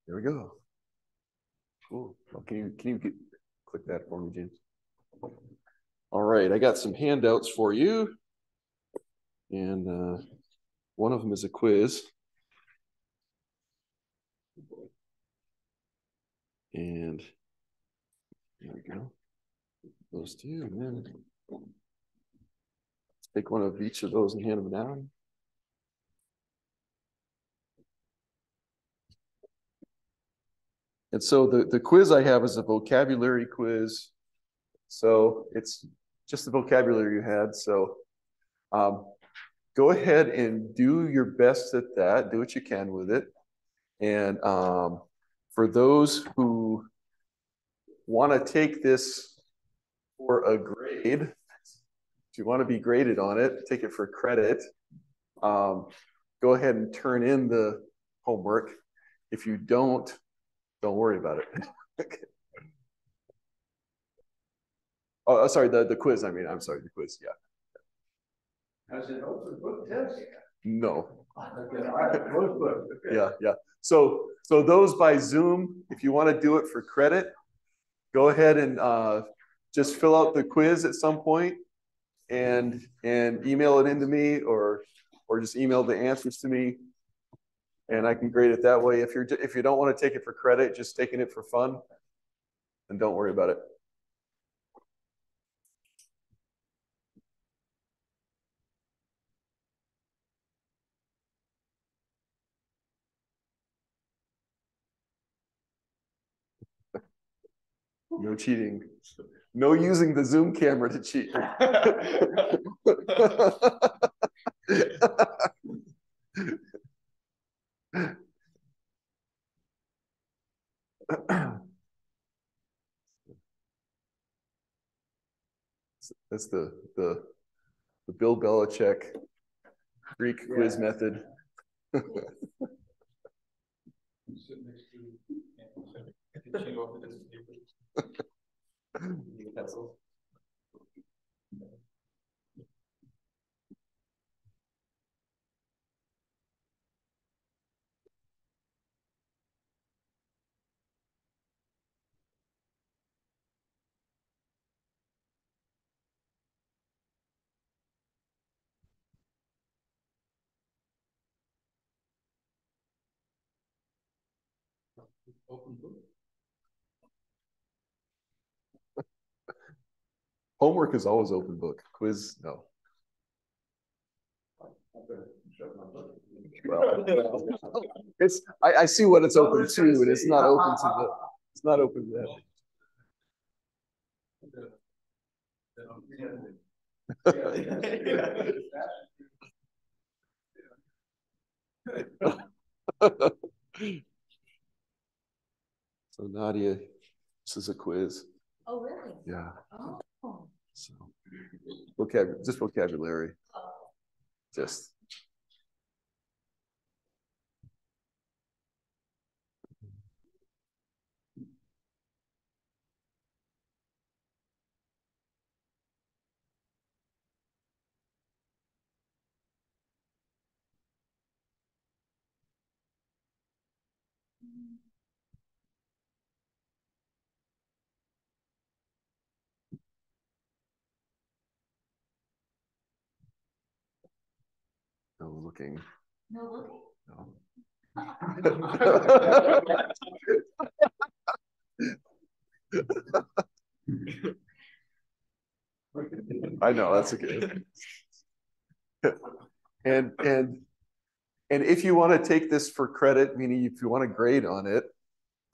There we go. Cool. Well, click that for me, James? All right, I got some handouts for you, and one of them is a quiz. And there we go. Those two, and then let's take one of each of those and hand them down. And so the quiz I have is a vocabulary quiz. So it's just the vocabulary you had. So go ahead and do your best at that. Do what you can with it. And for those who want to take this for a grade, if you want to be graded on it, take it for credit, go ahead and turn in the homework. If you don't worry about it. Okay. Oh, sorry, the quiz. I'm sorry, the quiz. Yeah. Has it open book test? No. Okay. Yeah. So those by Zoom, if you want to do it for credit, go ahead and just fill out the quiz at some point and email it into me, or just email the answers to me, and I can grade it that way. If you don't want to take it for credit, just taking it for fun, then don't worry about it. No cheating. No using the Zoom camera to cheat. That's the Bill Belichick Greek quiz method. Open book. Homework is always open book. Quiz, no. Well, it's I see what it's open to, and it's not open to that. So Nadia, this is a quiz. Oh, really? Yeah. Oh. So just vocabulary. Oh. Just. No looking. No looking? No. I know, that's okay. And if you want to take this for credit, meaning if you want to grade on it,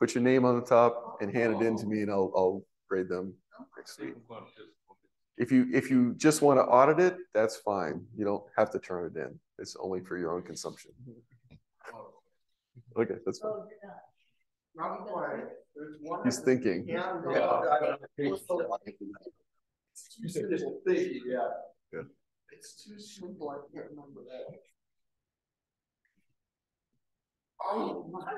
put your name on the top and hand it in to me, and I'll grade them next week. If you just want to audit it, that's fine. You don't have to turn it in. It's only for your own consumption. Okay, that's fine. He's thinking. Yeah. It's too simple. I can't remember that. Oh my.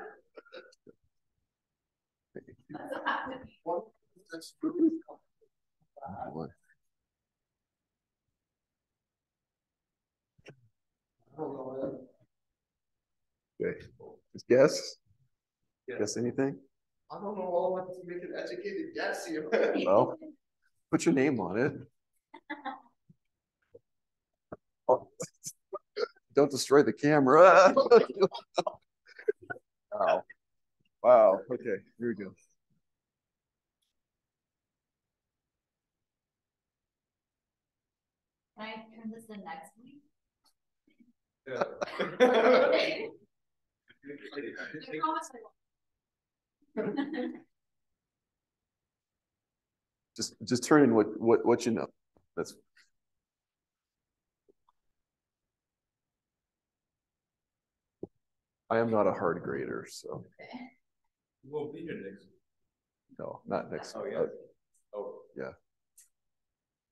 Okay, just guess. Guess anything? I don't know all enough to make an educated guess here. Well, put your name on it. Oh, don't destroy the camera. Wow. Wow. Okay, here we go. Can I turn this in next week? Yeah. I promise I won't. Just turn in what you know. That's I am not a hard grader, so Okay. You won't be here next week. no, not next. Oh, yeah. Oh, yeah.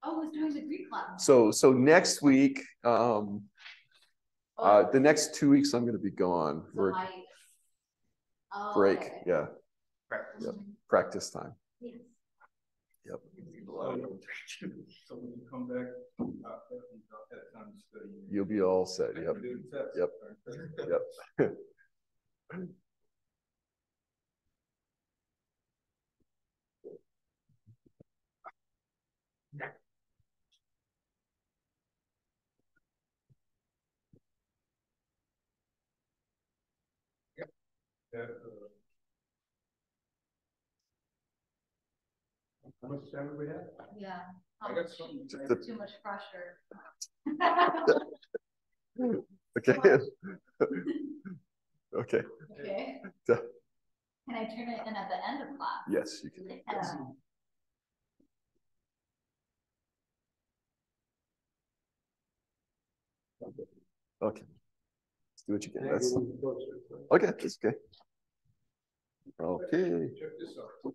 Oh, who's doing the Greek class? So next week, Oh, the next 2 weeks I'm going to be gone. so We're oh, break, okay. yeah, practice. yep, practice time. Yes. Yep. So when you come back, that time to study. You'll be all set. Yep. Yep. Yep. How much time do we have? Yeah. I got some. Too much pressure. Okay. Okay. Okay. Duh. Can I turn it in at the end of class? Yes, you can. Yes. Okay. Let's do what you can. That's okay. That's okay. Okay. Check this out.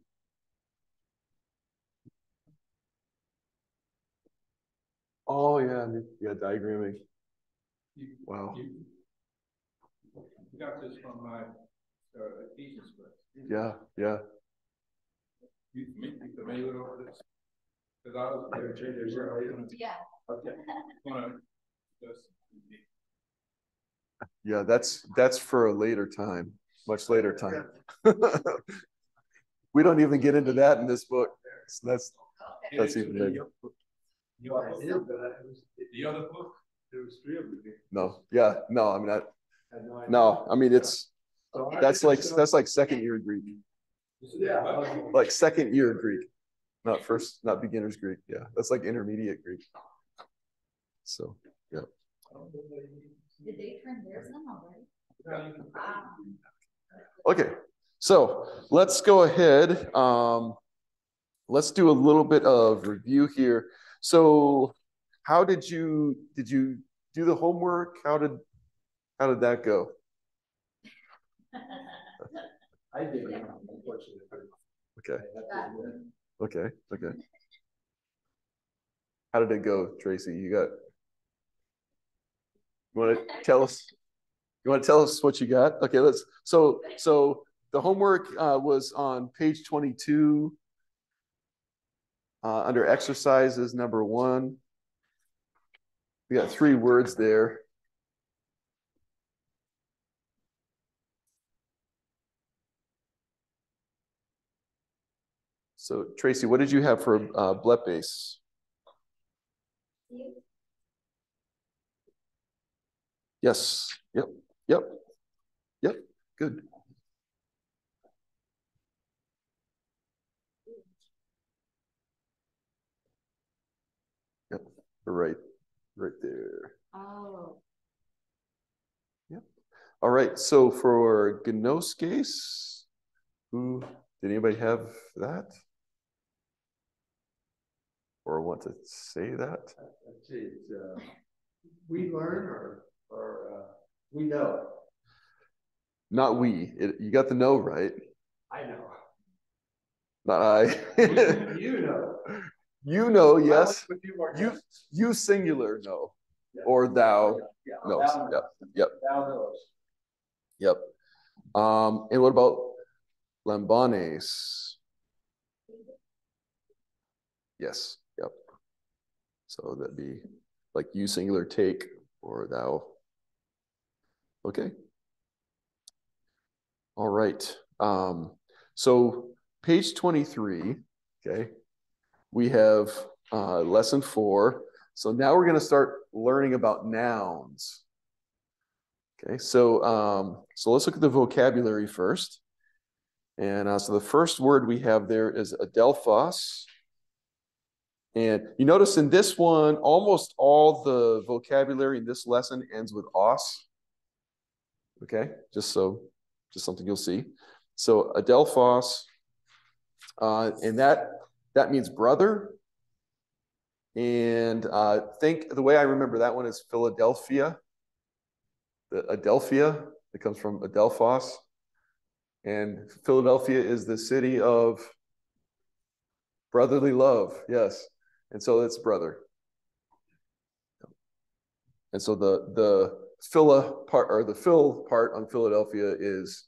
Oh yeah, yeah, diagramming. Wow. You got this from my thesis class. Yeah, yeah. You familiar with this? Because I was there. Yeah. Okay. Just Yeah, that's for a later time, much later time. We don't even get into that in this book. So that's even later. The other book, there was 3 of them here. No, yeah, no, I mean no, I mean that's like second year Greek. Yeah. Like second year Greek, not first, not beginner's Greek. Yeah, that's like intermediate Greek. So yeah. Did they turn theirs in already? Wow. Okay, so let's go ahead. Let's do a little bit of review here. So how did you do the homework? How did that go? I did, unfortunately. Okay. Okay. Okay. How did it go, Tracy? You want to tell us? You want to tell us what you got? Okay, let's. So the homework was on page 22 under exercises number 1. We got 3 words there. So Tracy, what did you have for blepes? Yes. Yep. Yep. Yep. Good. Yep. Right there. Oh. Yep. All right. So for gnoskes, did anybody have that? Or want to say that? Let's see, we learn or we know. Not we. You got the no right. I know. Not I. You know. You know, yes. You You singular no. Or thou knows. Yep. Yep. Thou knows. Yep. And what about lambanes? Yes. Yep. So that'd be like you singular take or thou. Okay. All right. So page 23, okay, we have lesson 4. So now we're going to start learning about nouns. Okay, so let's look at the vocabulary first. And so the first word we have there is adelphos. And you notice in this one, almost all the vocabulary in this lesson ends with os. Okay, just something you'll see. So adelphos, and that means brother. And think the way I remember that one is Philadelphia. The Adelphia, it comes from adelphos. And Philadelphia is the city of brotherly love, yes. And so it's brother. And so the phila part, or the phil part on Philadelphia is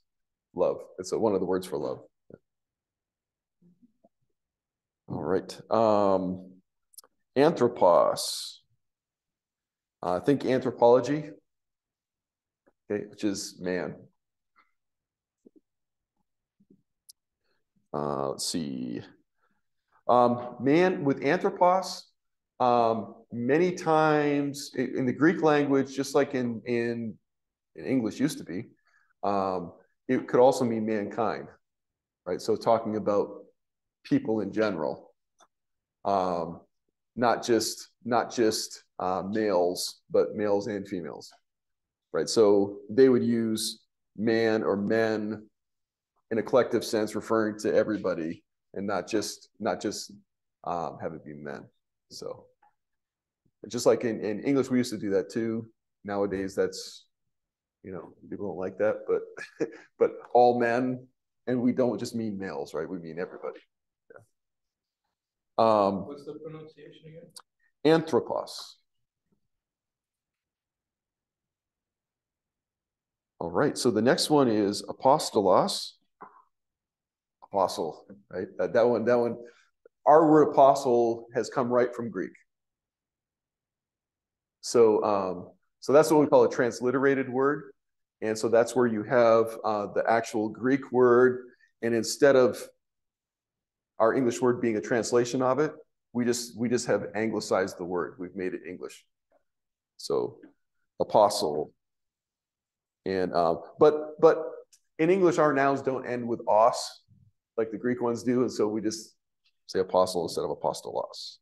love. It's one of the words for love. All right. Anthropos. Think anthropology, okay, which is man. Let's see. Man with anthropos, many times in the Greek language, just like in English used to be, it could also mean mankind, right? So talking about people in general, not just males, but males and females, right? So they would use man or men in a collective sense, referring to everybody, and not just have it be men. So just like in English, we used to do that too. Nowadays, that's, people don't like that, but all men, and we don't just mean males, right? We mean everybody. Yeah. What's the pronunciation again? Anthropos. All right, so the next one is apostolos. Apostle, right? That one. Our word apostle has come right from Greek. So that's what we call a transliterated word, and so that's where you have the actual Greek word, and instead of our English word being a translation of it, we just have anglicized the word. We've made it English. So apostle, and but in English our nouns don't end with os like the Greek ones do, and so we just say apostle instead of apostolos.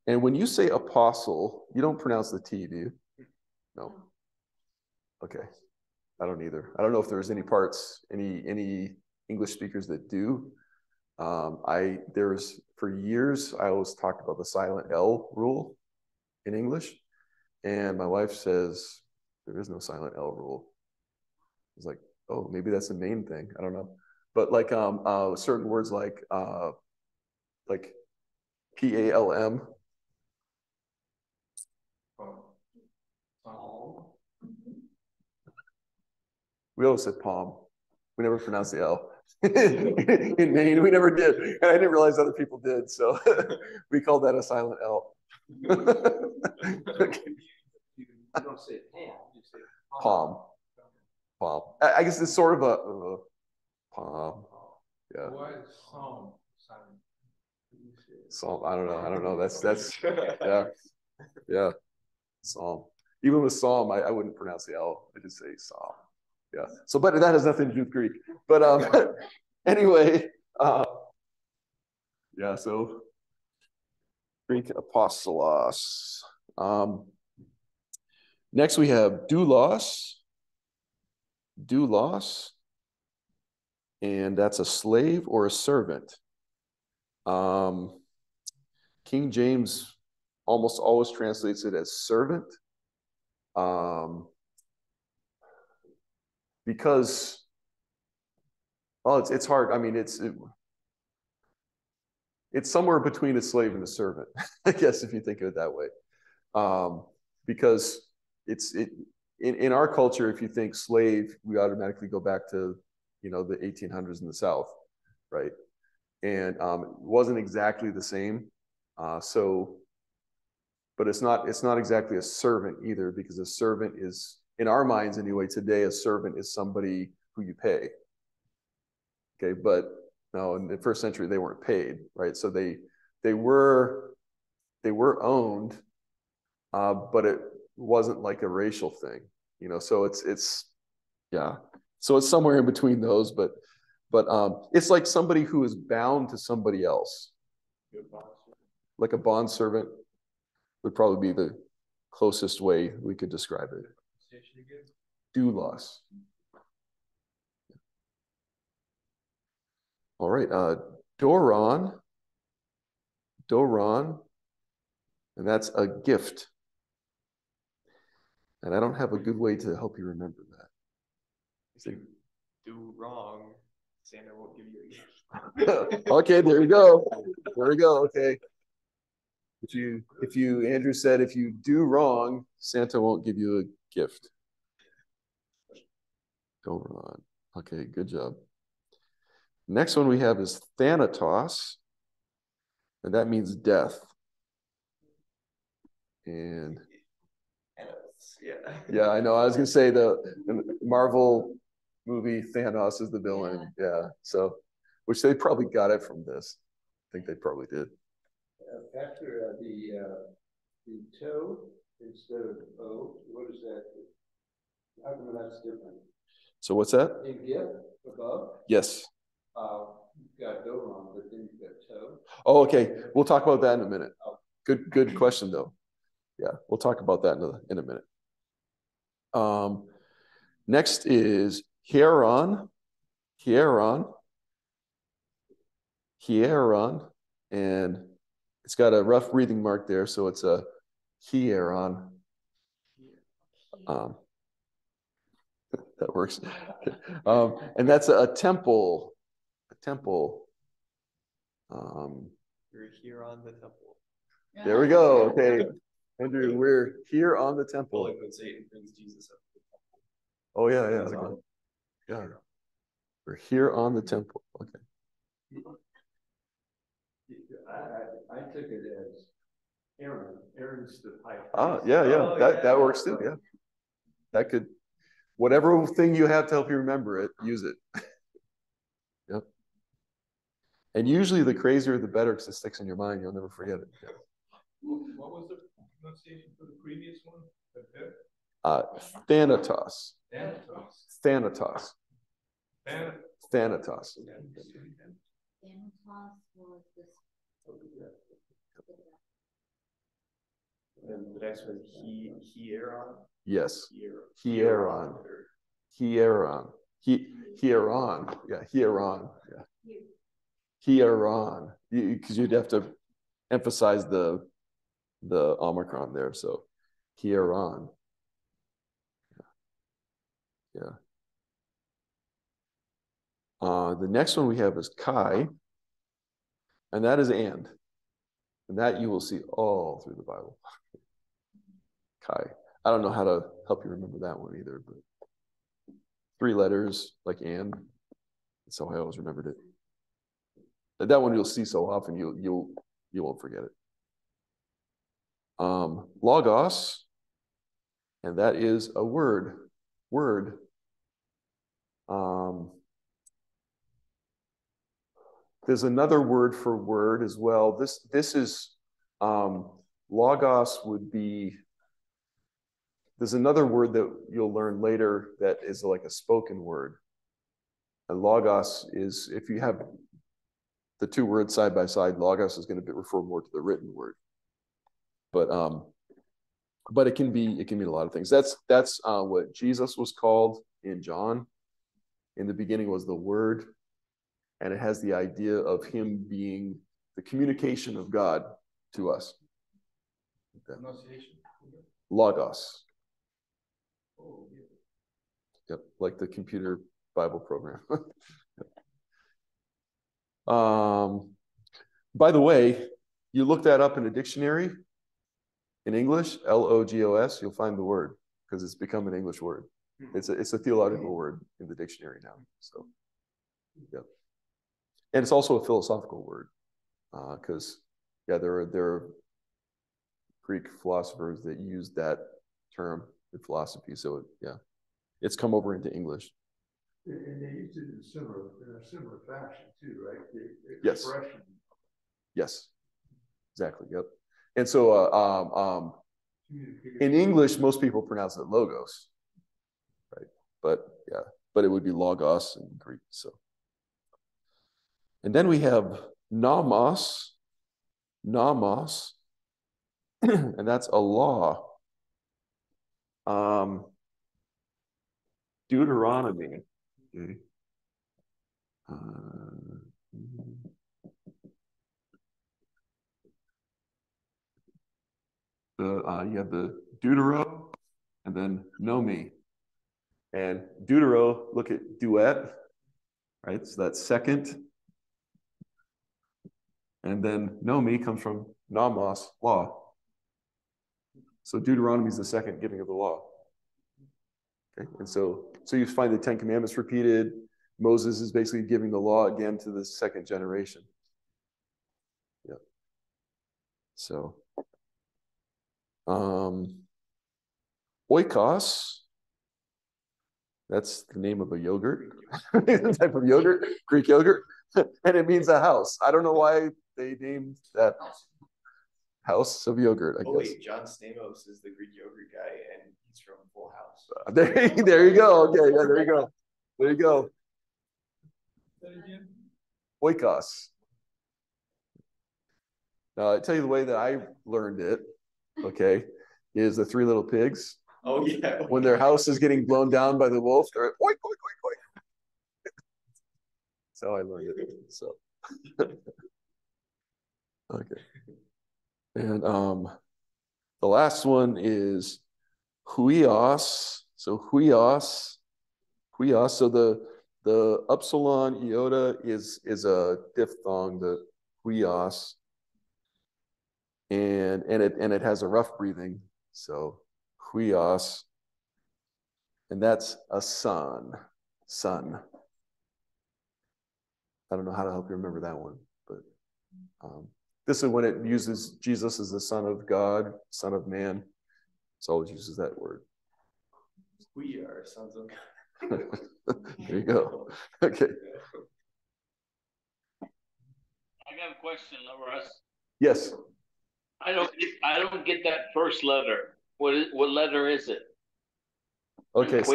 And when you say apostle, you don't pronounce the T, do you? No. Okay. I don't either. I don't know if there's any English speakers that do. For years, I always talked about the silent L rule in English. And my wife says, there is no silent L rule. I was like, oh, maybe that's the main thing. I don't know. But like certain words like PALM. We always said palm. We never pronounced the L. In Maine, we never did. And I didn't realize other people did. So we called that a silent L. Okay. You don't say palm, you say Palm. Palm. I guess it's sort of a palm. Yeah. Why is psalm silent? Psalm. I don't know. That's yeah. Yeah. Psalm. Even with psalm, I wouldn't pronounce the L. I just say psalm. Yeah. So, but that has nothing to do with Greek. But anyway, yeah. So Greek apostolos. Next we have doulos. Doulos, and that's a slave or a servant. King James almost always translates it as servant. Because, well, it's hard. I mean, it's somewhere between a slave and a servant, I guess, if you think of it that way. Because in our culture, if you think slave, we automatically go back to, the 1800s in the South, right? And it wasn't exactly the same. But it's not exactly a servant either, because a servant is in our minds anyway, today a servant is somebody who you pay. Okay, but no, in the first century they weren't paid, right? So they were owned, but it wasn't like a racial thing, you know. So it's yeah. So it's somewhere in between those, but it's like somebody who is bound to somebody else, like a bond servant would probably be the closest way we could describe it. Doulos. All right, Doron, and that's a gift. And I don't have a good way to help you remember that. If you do wrong, Santa won't give you a gift. Okay, there you go. There we go. Okay. If you Andrew said if you do wrong, Santa won't give you a gift. Doron. Okay, good job. Next one we have is Thanatos, and that means death. And yeah, I know. I was gonna say the Marvel movie Thanos is the villain. Yeah, so which they probably got it from this. I think they probably did. After the toe instead of O, what is that? How come that's different? So what's that? In gift above, Yes. you've got Doron, but then you've got toe. Oh, okay. We'll talk about that in a minute. Good question though. Yeah, we'll talk about that in a minute. Next is hieron, and it's got a rough breathing mark there, so it's a hieron. That works. And that's a temple. You're here on the temple. There we go. Okay, Andrew, we're here on the temple. Well, when Satan brings Jesus up to the temple. Oh yeah. Yeah. We're here on the temple. Okay. I took it as Aaron. Aaron's the high priest. Ah, yeah. That works too. Yeah. That could, whatever thing you have to help you remember it, use it. Yep. And usually the crazier the better because it sticks in your mind. You'll never forget it. Yeah. What was the pronunciation for the previous one? Thanatos. Thanatos. Thanatos. Thanatos was this. And the next one, hieron. Yes. Hieron. Hieron. Yeah, hieron. Yeah. Hieron. Because you'd have to emphasize the omicron there. So hieron. Yeah. The next one we have is Chi, and that is and that you will see all through the Bible. Chi. I don't know how to help you remember that one either, but 3 letters like and. That's how I always remembered it. That one you'll see so often you won't forget it. Logos, and that is a word. There's another word for word as well. This is logos would be. There's another word that you'll learn later that is like a spoken word. And logos is, if you have the 2 words side by side, logos is going to refer more to the written word. But it can mean a lot of things. That's what Jesus was called in John. In the beginning was the Word, and it has the idea of him being the communication of God to us. Okay. Pronunciation. Logos. Oh, yeah. Yep, like the computer Bible program. By the way, you look that up in a dictionary in English, logos, you'll find the word because it's become an English word. It's a theological word in the dictionary now. So, yeah, and it's also a philosophical word because there are Greek philosophers that use that term in philosophy. So yeah, it's come over into English. And they used it in a similar fashion too, right? The Yes. expression. Yes, exactly. Yep. And so in English, most people pronounce it logos, right? But yeah, but it would be logos in Greek. So, and then we have nomos, and that's a law. Deuteronomy. Okay. You have the deutero and then nomi. And deutero, look at duet, right? So that's second. And then nomi comes from nomos, law. So Deuteronomy is the second giving of the law. Okay, and so you find the Ten Commandments repeated. Moses is basically giving the law again to the second generation. Yeah. So, oikos, that's the name of a yogurt, a type of yogurt, Greek yogurt, and it means a house. I don't know why they named that house of yogurt, I guess. Wait, John Stamos is the Greek yogurt guy, and he's from Full House. There you go. Okay, yeah, there you go. There you go. Oikos. Now, I tell you the way that I learned it, okay, is the Three Little Pigs. Oh, yeah. When their house is getting blown down by the wolf, they're like, oik, oik, oik, oik. That's how I learned it. So, okay. And the last one is huios. So huios. So the upsilon iota is a diphthong, the huios. And it has a rough breathing. So huios. And that's a son. I don't know how to help you remember that one, but this is when it uses Jesus as the Son of God, Son of Man. It always uses that word. We are sons of God. There you go. Okay. I got a question, Russ. Yes. I don't get that first letter. What letter is it? Okay. So,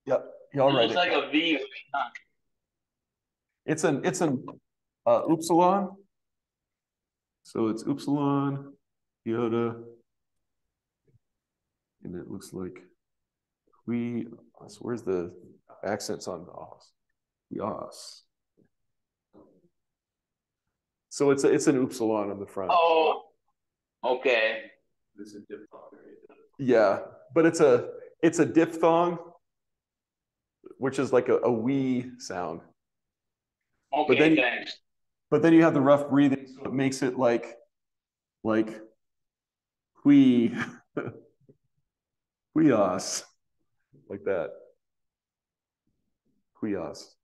yep. All right. It looks like a V. It's an upsilon. So it's upsilon, iota, and it looks like where's the accents on the os? The os. So it's an upsilon on the front. Oh, okay. This is diphthong. Yeah, but it's a diphthong, which is like a we sound. Okay, thanks. But then you have the rough breathing, so it makes it like we huios, like that. Huios.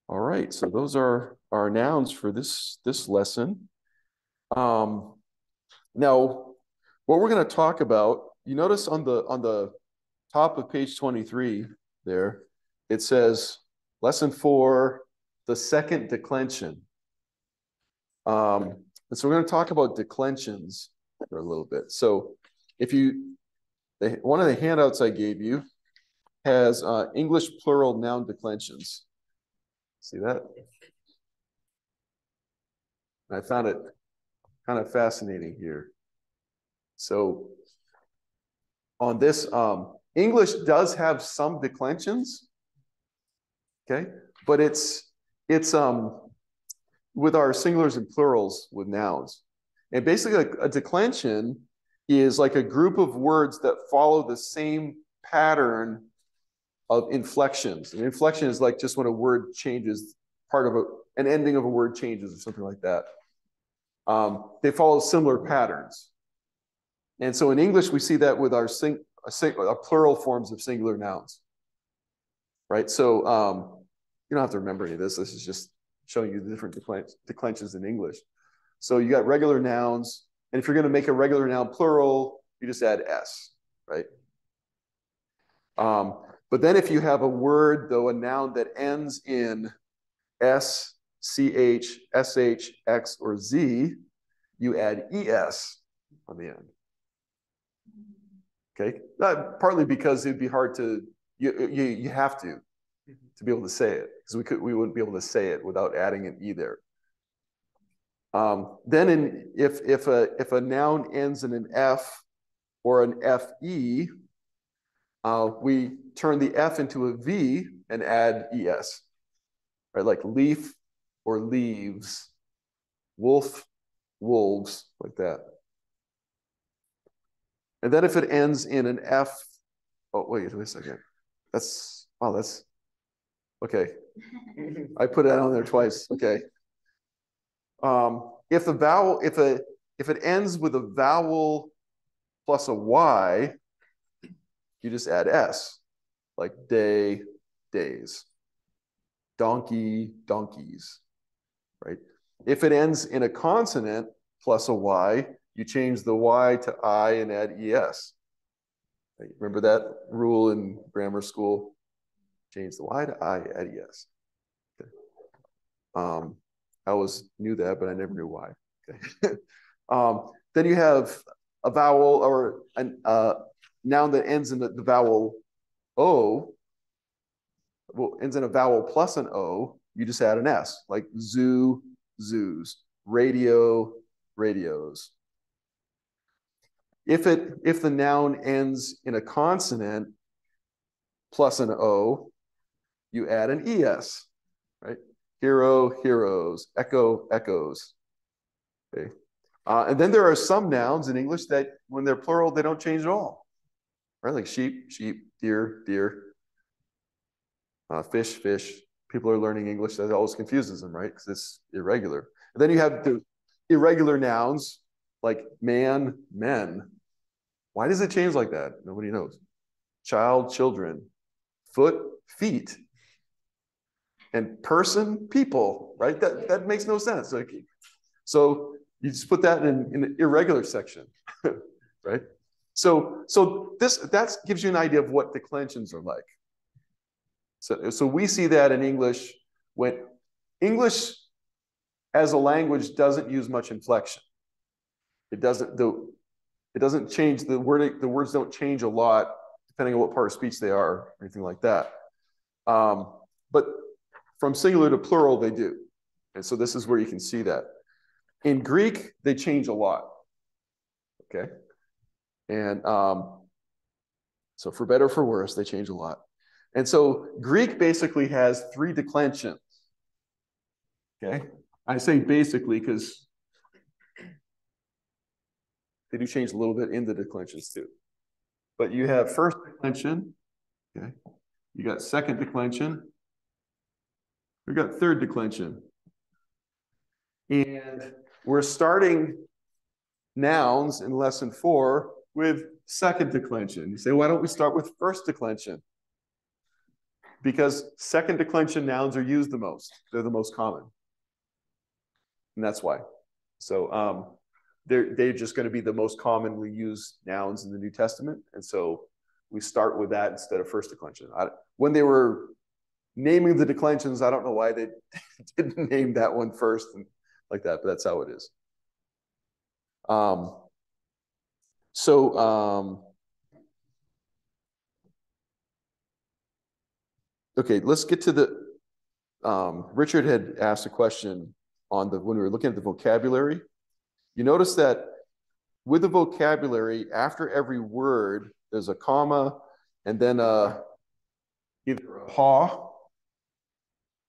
All right, so those are our nouns for this lesson. Now, what we're going to talk about, you notice on the top of page 23 there, it says lesson 4, the second declension. And so we're going to talk about declensions for a little bit. So if one of the handouts I gave you has English plural noun declensions. See that? I found it kind of fascinating here. So on this, English does have some declensions, okay? But it's with our singulars and plurals with nouns. And basically a declension is like a group of words that follow the same pattern of inflections. An inflection is like just when a word changes, part of an ending of a word changes or something like that. They follow similar patterns. And so in English, we see that with our plural forms of singular nouns, right? So you don't have to remember any of this. This is just showing you the different declensions in English. So you got regular nouns, and if you're going to make a regular noun plural, you just add S, right? But then if you have a word, though, a noun that ends in S, CH, SH, X, or Z, you add ES on the end. Okay, partly because it'd be hard to, you have to be able to say it, because we wouldn't be able to say it without adding an E there. Then if a noun ends in an F or an FE, we turn the F into a V and add ES, right? Like leaf or leaves, wolf, wolves, like that. And then if it ends in an F, oh, wait a second. That's okay. I put it on there twice, okay. If it ends with a vowel plus a Y, you just add S, like day, days, donkey, donkeys, right? If it ends in a consonant plus a Y, you change the Y to I and add ES. Remember that rule in grammar school? Change the Y to I, add ES. Okay. I always knew that, but I never knew why. Okay. Then you have a vowel or a noun that ends in the vowel O, well, ends in a vowel plus an O, you just add an S, like zoo, zoos, radio, radios. If the noun ends in a consonant plus an O, you add an ES, right? Hero, heroes, echo, echoes. Okay. And then there are some nouns in English that when they're plural, they don't change at all, right? Like sheep, sheep, deer, deer, fish, fish. People are learning English, that always confuses them, right? Because it's irregular. And then you have the irregular nouns like man, men. Why does it change like that? Nobody knows. Child, children, foot, feet, and person, people, right? That makes no sense. Like, so you just put that in the irregular section, right? So that gives you an idea of what declensions are like. So we see that in English when English as a language doesn't use much inflection. It doesn't change the words don't change a lot depending on what part of speech they are or anything like that. But from singular to plural, they do. And so this is where you can see that. In Greek, they change a lot. Okay. And so for better or for worse, they change a lot. And so Greek basically has 3 declensions. Okay. I say basically because they do change a little bit in the declensions too. But you have first declension. Okay. You got second declension. We got third declension. And we're starting nouns in lesson 4 with second declension. You say, why don't we start with first declension? Because second declension nouns are used the most. They're the most common. And that's why. So they're just going to be the most commonly used nouns in the New Testament. And so we start with that instead of first declension. When they were naming the declensions, I don't know why they didn't name that one first and like that, but that's how it is. Okay, let's get to the, Richard had asked a question on when we were looking at the vocabulary. You notice that with the vocabulary, after every word, there's a comma and then either a ha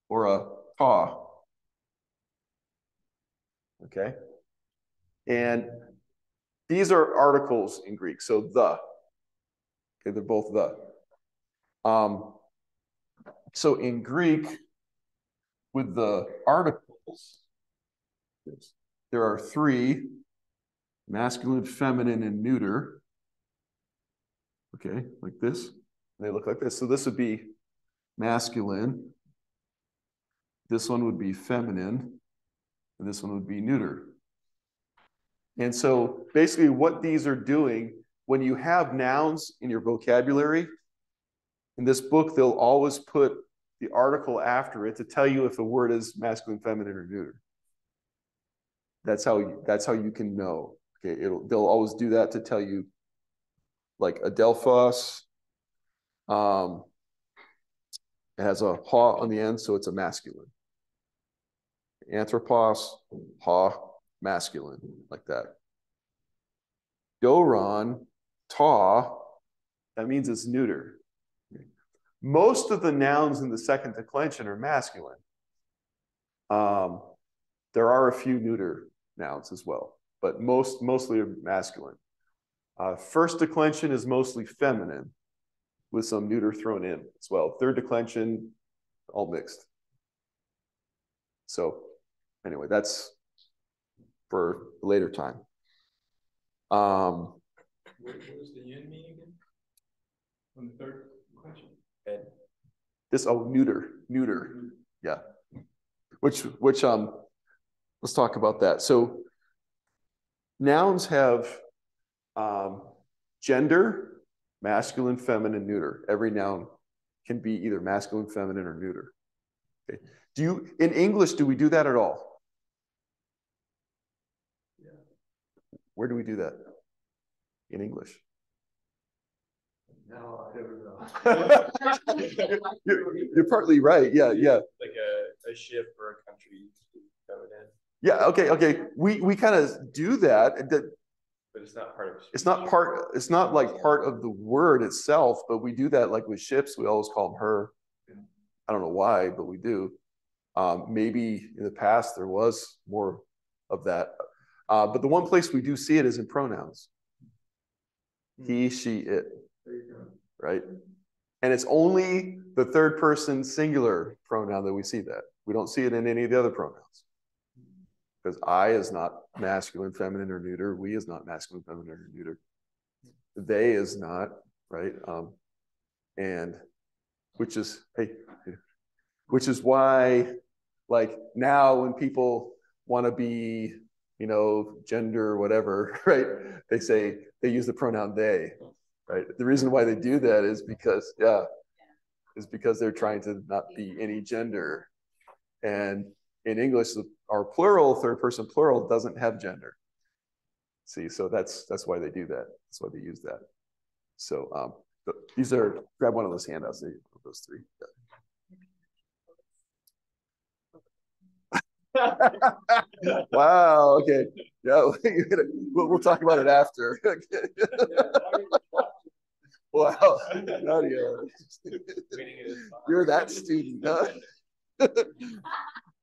or a pa. Okay. And these are articles in Greek. So the. Okay, they're both the. So in Greek, with the articles, there are 3, masculine, feminine, and neuter. Okay, like this. They look like this. So this would be masculine. This one would be feminine. And this one would be neuter. And so basically what these are doing, when you have nouns in your vocabulary, in this book, they'll always put the article after it to tell you if a word is masculine, feminine, or neuter. That's how you can know. Okay, they'll always do that to tell you, like adelphos, it has a ha on the end, so it's a masculine. Anthropos, ha, masculine, like that. Doron, ta, that means it's neuter. Most of the nouns in the second declension are masculine. There are a few neuter nouns as well, but mostly are masculine. First declension is mostly feminine, with some neuter thrown in as well. Third declension, all mixed. So anyway, that's for a later time. What does the yin mean again? On the third question. Neuter. Yeah. Which let's talk about that. So nouns have gender, masculine, feminine, neuter. Every noun can be either masculine, feminine, or neuter. Okay. In English, do we do that at all? Yeah. Where do we do that? In English? No, I don't know. You're partly right. Yeah. Like a ship or a country coming in. Yeah. Okay. We kind of do that. But it's not part of. It's not like part of the word itself, but we do that like with ships. We always call them her. I don't know why, but we do. Maybe in the past there was more of that. But the one place we do see it is in pronouns. He, she, it. Right? And it's only the third person singular pronoun that we see that. We don't see it in any of the other pronouns. Because I is not masculine, feminine, or neuter. We is not masculine, feminine, or neuter. They is not, right? And which is why, like now when people want to be, gender or whatever, right? They use the pronoun they, right? The reason why they do that is because they're trying to not be any gender. And in English, our plural, third person plural, doesn't have gender. See, so that's why they do that. That's why they use that. So these are, grab one of those handouts, those three. Wow, okay. Yeah, we'll talk about it after. Wow, Nadia. You're that student, huh?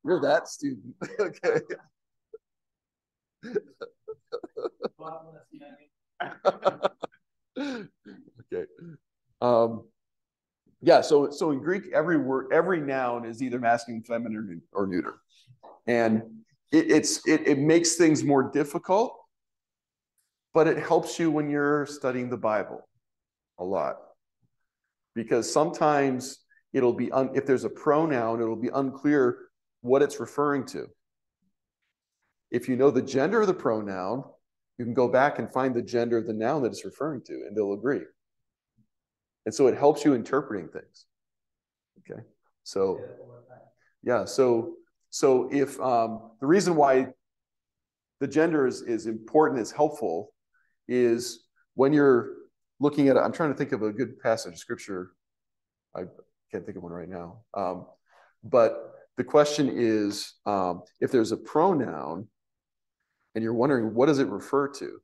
You're that student. Okay. Okay. Yeah, so in Greek, every noun is either masculine, feminine, or neuter. And it makes things more difficult, but it helps you when you're studying the Bible a lot. Because sometimes it'll be, if there's a pronoun, it'll be unclear what it's referring to. If you know the gender of the pronoun, you can go back and find the gender of the noun that it's referring to, and they'll agree. And so it helps you interpreting things. Okay. So, yeah. So if the reason why the gender is important, is helpful, is when you're looking at it, I'm trying to think of a good passage of scripture. I can't think of one right now. But the question is, if there's a pronoun and you're wondering, what does it refer to?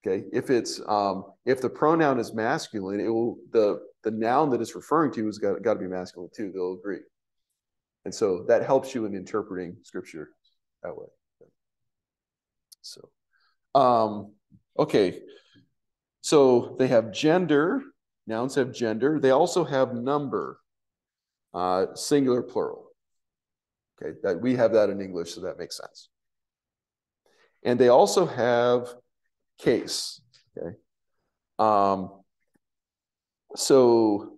Okay, if the pronoun is masculine, it will the noun that it's referring to has got to be masculine too. They'll agree, and so that helps you in interpreting scripture that way. So, okay, so they have gender. Nouns have gender. They also have number, singular, plural. Okay, that we have that in English, so that makes sense. And they also have case. Okay. So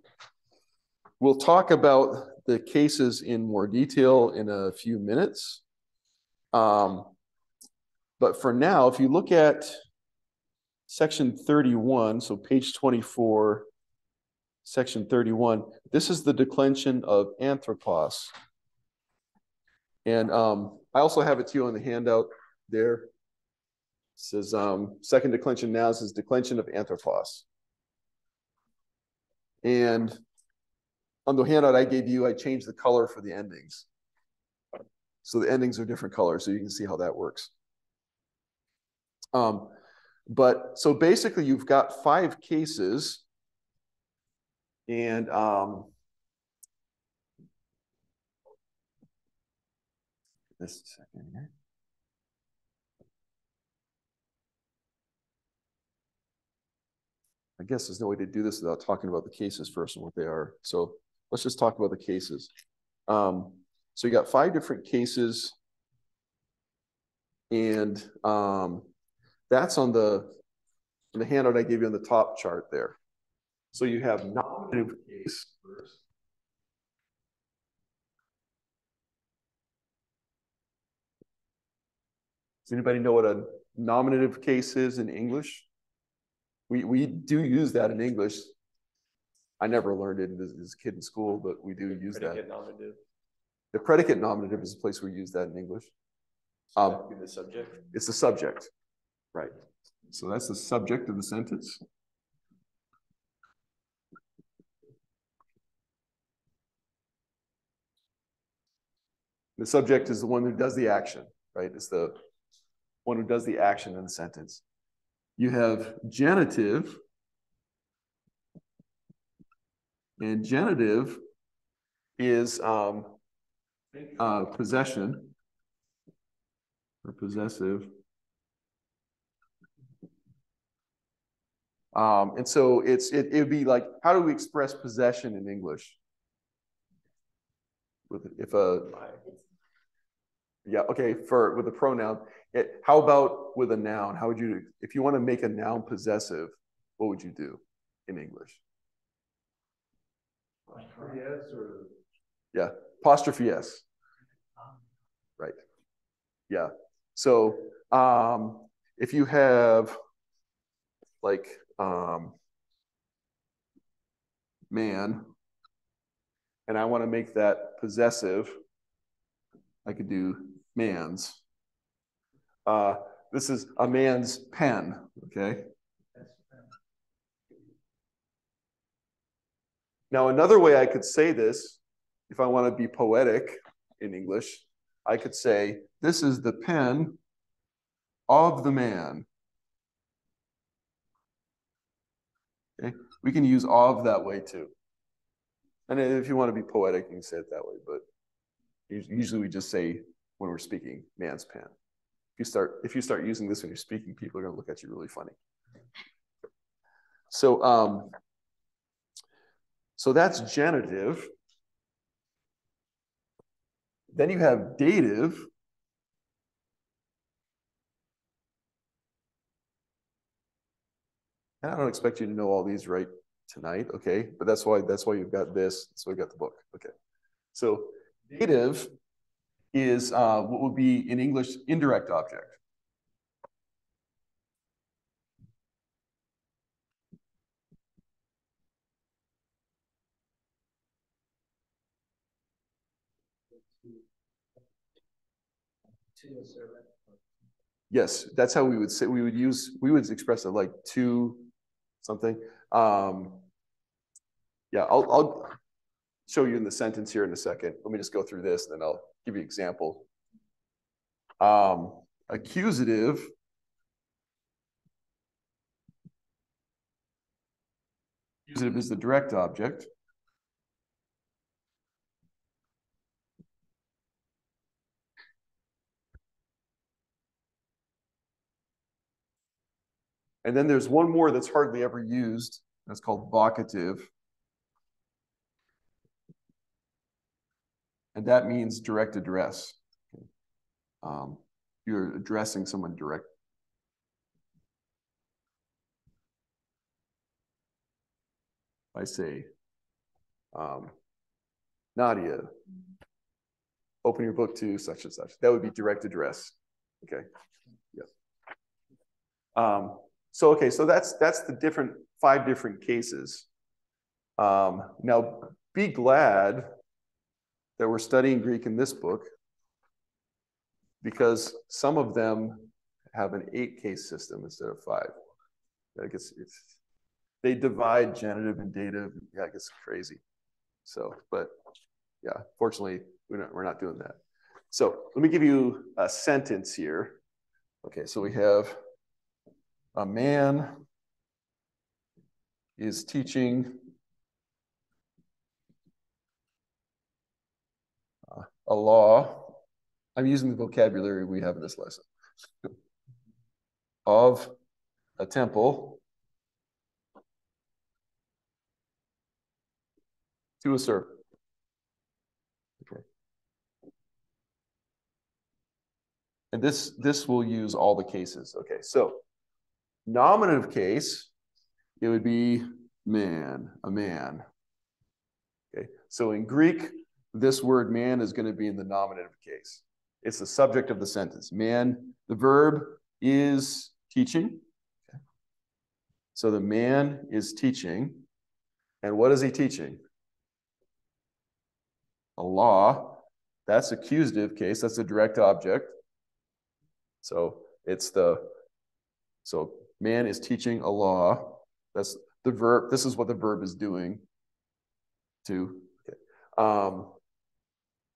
we'll talk about the cases in more detail in a few minutes. But But for now, if you look at section 31, so page 24, section 31, this is the declension of anthropos. And I also have it to you on the handout there. It says second declension nouns is declension of anthropos. And on the handout I gave you, I changed the color for the endings. So the endings are different colors, so you can see how that works. But so basically you've got 5 cases, and just a second here. I guess there's no way to do this without talking about the cases first and what they are. So let's just talk about the cases. So you got 5 different cases, and that's on the handout I gave you on the top chart there. So you have nominative case first. Does anybody know what a nominative case is in English? We do use that in English. I never learned it as a kid in school, but we do use that. Predicate nominative. The predicate nominative is a place where we use that in English. So that would be the subject. It's the subject, right? So that's the subject of the sentence. The subject is the one who does the action, right? It's the one who does the action in the sentence. You have genitive, and genitive is possession or possessive. And so it would be like, how do we express possession in English? With with a pronoun. How about with a noun? How would you, if you want to make a noun possessive, what would you do in English? Yeah, apostrophe S. Right. Yeah. So if you have like man, and I want to make that possessive, I could do man's. This is a man's pen, okay? Now, another way I could say this, if I want to be poetic in English, I could say, this is the pen of the man. Okay? We can use of that way too. And if you want to be poetic, you can say it that way, but usually we just say when we're speaking, man's pen. If you start using this when you're speaking, people are going to look at you really funny. So so that's genitive. Then you have dative. And I don't expect you to know all these right tonight, okay? But that's why you've got this. That's why you've got the book. Okay. So dative is what would be in English indirect object. Yes, that's how we would say, we would express it like to something. Yeah, I'll show you in the sentence here in a second. Let me just go through this and then I'll give you an example. Accusative is the direct object. And then there's one more that's hardly ever used. That's called vocative. And that means direct address. You're addressing someone direct. I say, Nadia, open your book to such and such. That would be direct address. Okay. Yeah. So okay, so that's the 5 different cases. Now, be glad that we're studying Greek in this book, because some of them have an 8-case system instead of 5. Like they divide genitive and dative. Yeah, it gets crazy. So, but yeah, fortunately, we're not doing that. So let me give you a sentence here. Okay, so we have a man is teaching a law. I'm using the vocabulary we have in this lesson. Of a temple to a servant. Okay. And this will use all the cases. Okay, so nominative case, it would be man, a man. Okay, so in Greek, this word man is going to be in the nominative case. It's the subject of the sentence. Man, the verb is teaching. Okay. So the man is teaching. And what is he teaching? A law. That's accusative case. That's a direct object. So so man is teaching a law. That's the verb. This is what the verb is doing. Okay.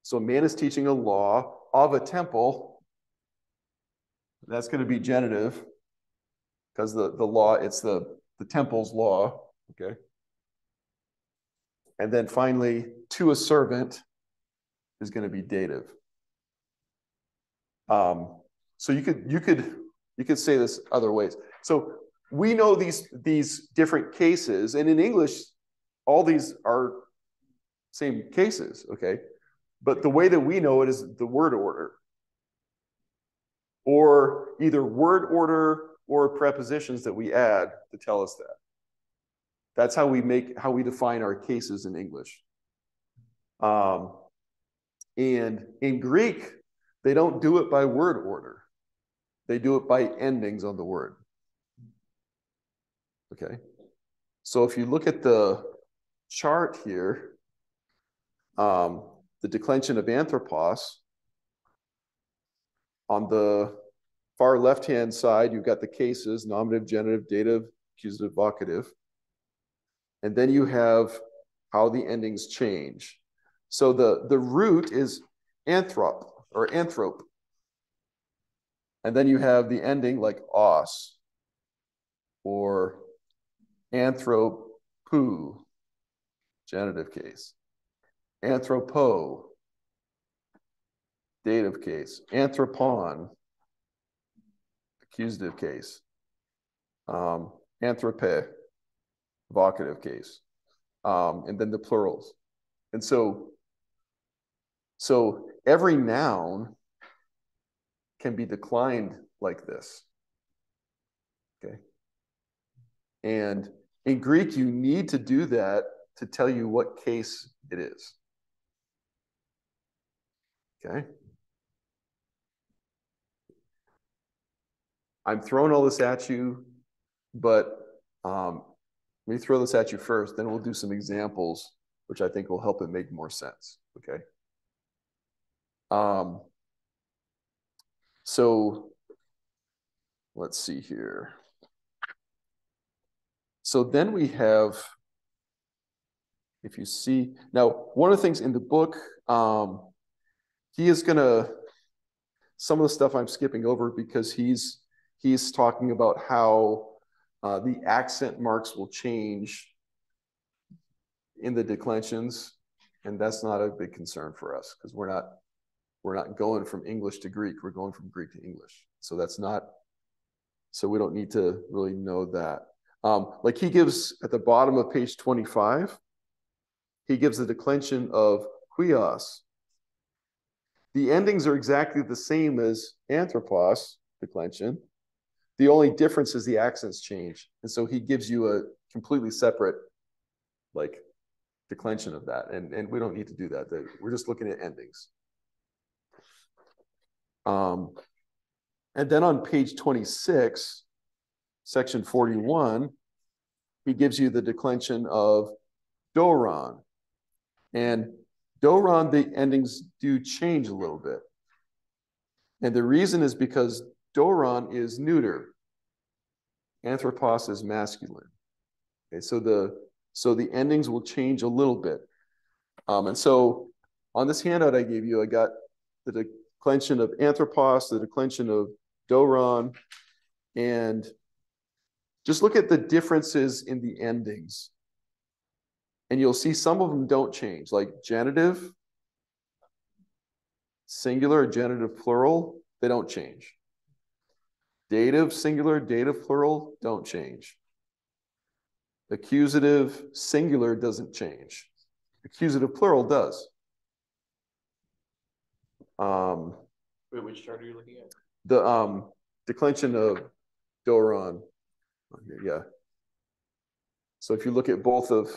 So man is teaching a law of a temple. That's going to be genitive, because the law, it's the temple's law. Okay. And then finally, to a servant is going to be dative. So you could say this other ways. So we know these different cases, and in English, all these are same cases, okay? But the way that we know it is the word order, or either word order or prepositions that we add to tell us that. That's how we define our cases in English. And in Greek, they don't do it by word order. They do it by endings on the word. Okay. So if you look at the chart here, the declension of anthropos, on the far left-hand side, you've got the cases: nominative, genitive, dative, accusative, vocative. And then you have how the endings change. So the root is anthrop or anthrope. And then you have the ending like os or anthropu, genitive case. Anthropo, dative case. Anthropon, accusative case. Anthrope, vocative case. And then the plurals. And so every noun can be declined like this. Okay. And in Greek, you need to do that to tell you what case it is. Okay. I'm throwing all this at you, but let me throw this at you first, then we'll do some examples, which I think will help it make more sense. Okay. So let's see here. So then we have, if you see, now one of the things in the book, he is gonna, some of the stuff I'm skipping over because he's talking about how the accent marks will change in the declensions, and that's not a big concern for us because we're not going from English to Greek, we're going from Greek to English. So so we don't need to really know that. Like he gives at the bottom of page 25, he gives the declension of huios. The endings are exactly the same as anthropos declension. The only difference is the accents change. And so he gives you a completely separate like declension of that. And we don't need to do that. We're just looking at endings. And then on page 26, section 41, he gives you the declension of doron. And doron, the endings do change a little bit. And the reason is because doron is neuter. Anthropos is masculine. Okay, so the endings will change a little bit. And so on this handout I gave you, I got the declension of anthropos, the declension of doron, and just look at the differences in the endings. And you'll see some of them don't change, like genitive, singular, or genitive plural, they don't change. Dative, singular, dative, plural, don't change. Accusative, singular doesn't change. Accusative, plural does. Wait, which chart are you looking at? The declension of doron. Yeah. So if you look at both of,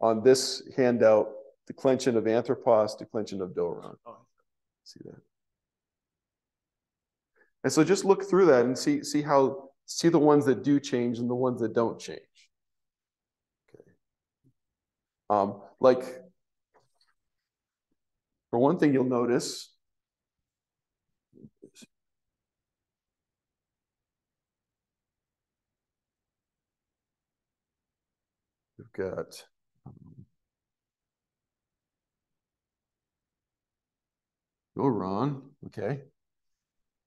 on this handout, declension of anthropos, declension of doron. Oh. See that? And so just look through that and see the ones that do change and the ones that don't change. Okay. Like, for one thing, you'll notice we've got doron, okay.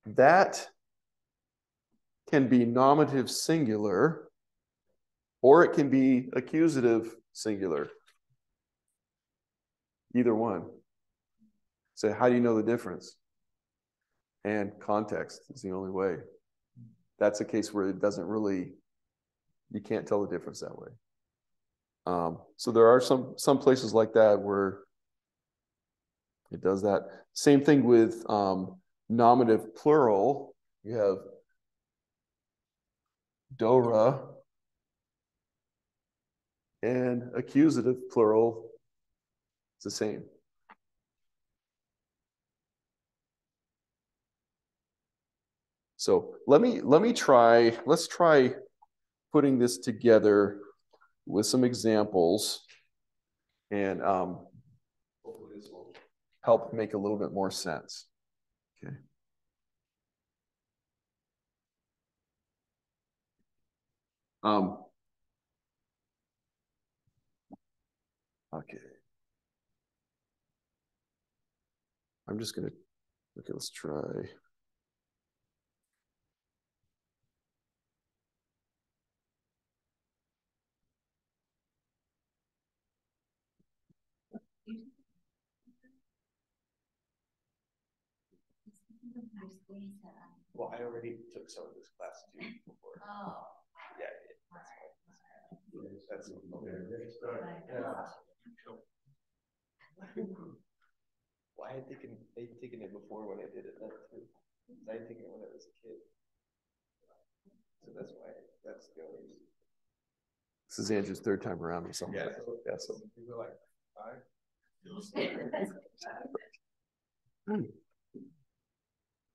That can be nominative singular, or it can be accusative singular. Either one. So how do you know the difference? And context is the only way. That's a case where it doesn't really, you can't tell the difference that way. So there are some places like that where it does that. Same thing with nominative plural. You have dora, and accusative plural, it's the same. So let's try putting this together with some examples, and hopefully this will help make a little bit more sense. Okay. Okay. I'm just gonna, okay, let's try. Well, I already took some of this class too before. Oh. Yeah, that's Why had they'd taken it before when I did it then too. I had taken it when I was a kid. So that's why that's the only reason. This is Andrew's third time around or something. Yeah, so you were like 5.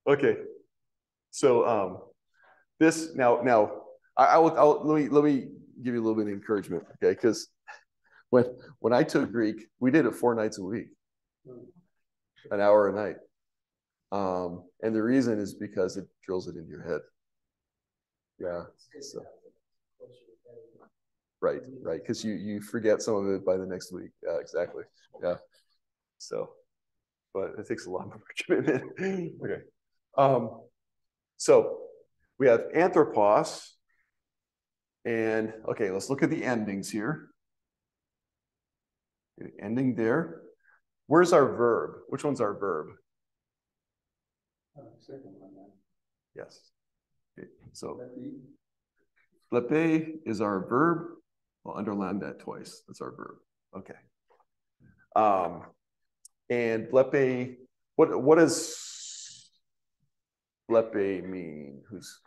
Okay. So this now I'll let me give you a little bit of encouragement, okay? Because when I took Greek, we did it 4 nights a week, an hour a night. And the reason is because it drills it into your head. Yeah. So, right. Because you forget some of it by the next week. Yeah, exactly. Yeah. So, but it takes a lot more commitment. Okay. So we have anthropos, and okay, let's look at the endings here. Okay, ending there. Where's our verb? Which one's our verb? Second one, then. Yes. Okay, so blepe is our verb. I'll underline that twice. That's our verb. Okay. And blepe, what does blepe mean? Who's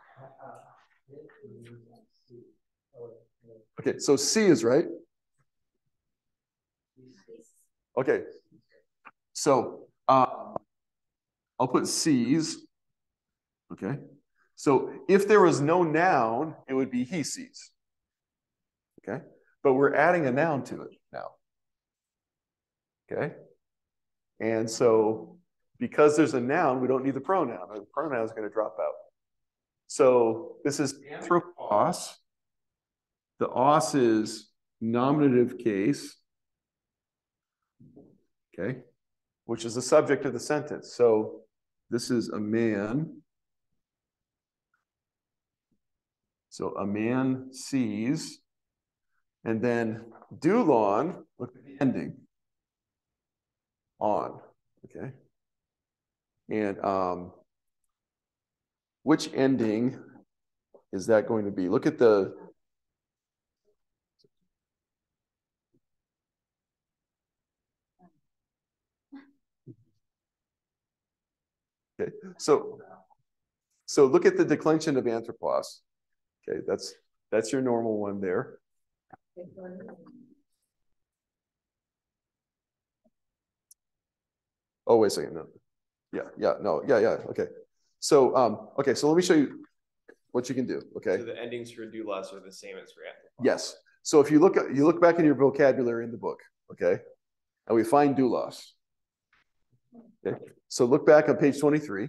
okay? So C is right. Okay. So I'll put C's. Okay. So if there was no noun, it would be he sees. Okay? But we're adding a noun to it now. Okay? And so because there's a noun, we don't need the pronoun. The pronoun is going to drop out. So this is anthropos. The os is nominative case. Okay? Which is the subject of the sentence. So this is a man. So a man sees. And then Dulon, look at the ending. On. Okay. And which ending is that going to be? Look at the. Okay. So look at the declension of anthropos. Okay, that's your normal one there. Oh, wait a second. No. Yeah. Okay. So okay, so let me show you what you can do. Okay. So the endings for doulos are the same as for anthropos. Yes. So if you look back in your vocabulary in the book, okay, and we find doulos. Okay. So look back on page 23.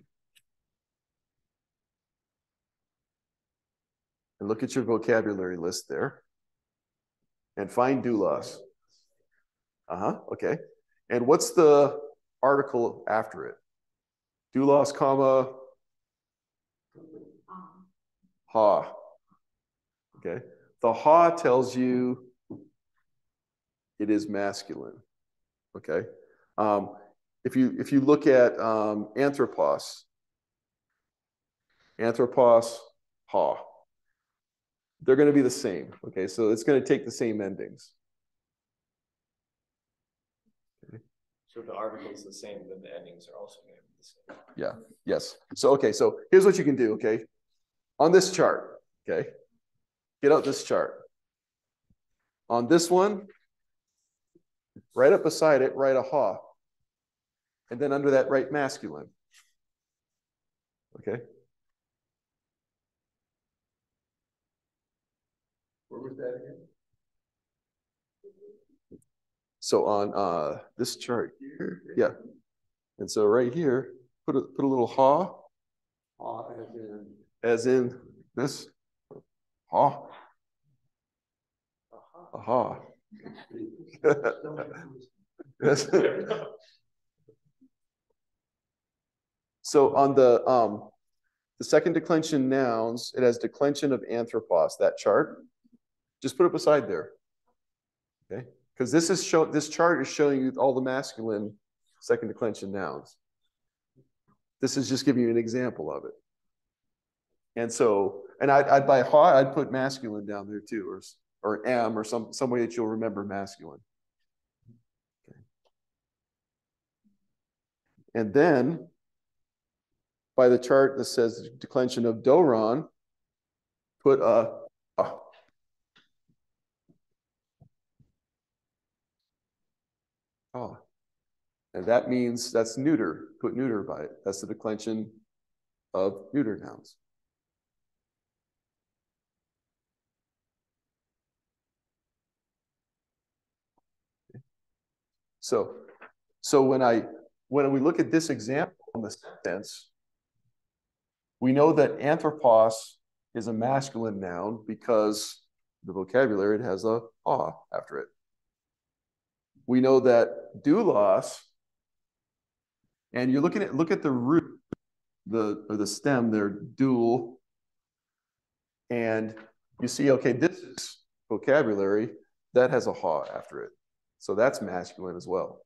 And look at your vocabulary list there. And find doulos. Okay. And what's the article after it? Doulos, comma, ha. Okay. The ha tells you it is masculine. Okay. If you look at anthropos, ha. They're going to be the same. Okay, so it's going to take the same endings. Okay. So if the article is the same, then the endings are also going to be the same. Yeah. Yes. So okay. So here's what you can do. Okay, on this chart. Okay, get out this chart. On this one, right up beside it, write a ha, and then under that, write masculine. Okay. Where was that again? So on this chart here, yeah. And so right here, put a little ha. As in this. Ha. Aha. Yes. So on the second declension nouns, it has declension of anthropos, that chart. Just put it beside there. Okay? Because this chart is showing you all the masculine second declension nouns. This is just giving you an example of it. And so, and I'd by ha, I'd put masculine down there too, or am, or some way that you'll remember masculine. Okay. And then by the chart that says declension of doron, put a ah. And that means that's neuter. Put neuter by it. That's the declension of neuter nouns. Okay. So when we look at this example in the sentence, we know that anthropos is a masculine noun because the vocabulary, it has a ah after it. We know that doulos, and you're look at the root, the stem there, dual, and you see, okay, this is vocabulary that has a ha after it. So that's masculine as well.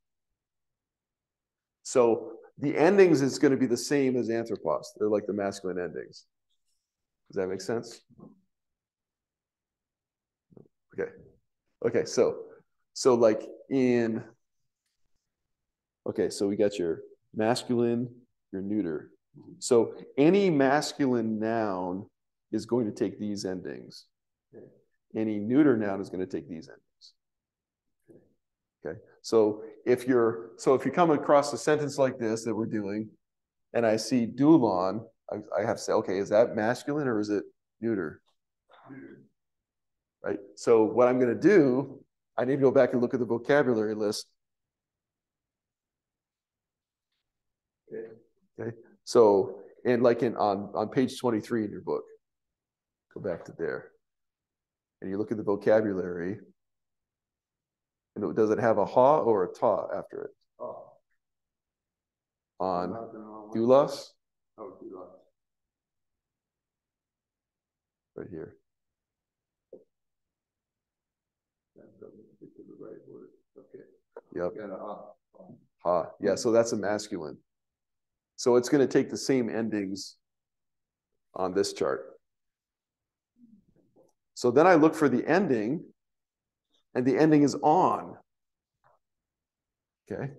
So the endings is going to be the same as anthropos. They're like the masculine endings. Does that make sense? Okay, so like in, okay, so we got your masculine, your neuter. So any masculine noun is going to take these endings. Any neuter noun is going to take these endings. Okay, so if you come across a sentence like this that we're doing, and I see doulon, I have to say, okay, is that masculine or is it neuter? Right? So what I'm going to do, I need to go back and look at the vocabulary list. Okay. So, and like on page 23 in your book, go back to there. And you look at the vocabulary. And does it have a ha or a ta after it? Oh. On doulos. doulos? Oh, doulos. Right here. That doesn't get to the right word. Okay. Yep. Got a Ha. Yeah, so that's a masculine. So it's going to take the same endings on this chart. So then I look for the ending, and the ending is on. Okay.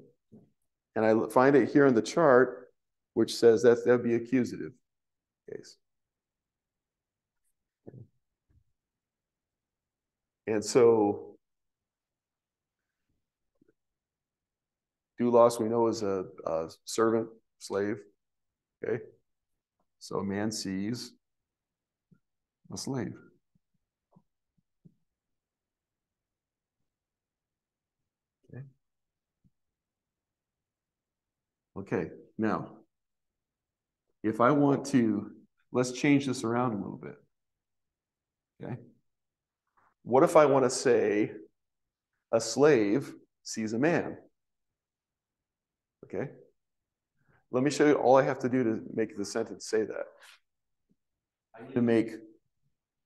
And I find it here in the chart, which says that would be accusative case. And so doulos we know is a servant, slave. Okay. So a man sees a slave. Okay. Okay. Now, if I want to, let's change this around a little bit. Okay. What if I want to say a slave sees a man? Okay. Let me show you all I have to do to make the sentence say that. I need to make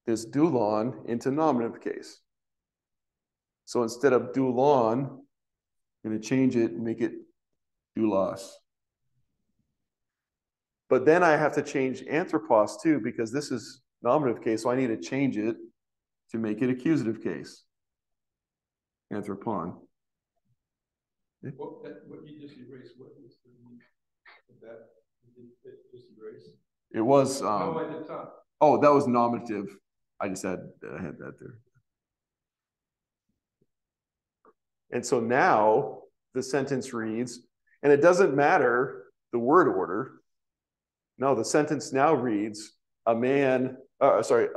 this doulon into nominative case. So instead of doulon, I'm going to change it and make it doulos. But then I have to change anthropos too, because this is nominative case, so I need to change it to make it accusative case. Anthropon. What you just erased, what was the meaning of that? You just erased? It was No, at the top. oh, that was nominative. I just had that there. And so now the sentence reads, and it doesn't matter the word order. No, the sentence now reads, a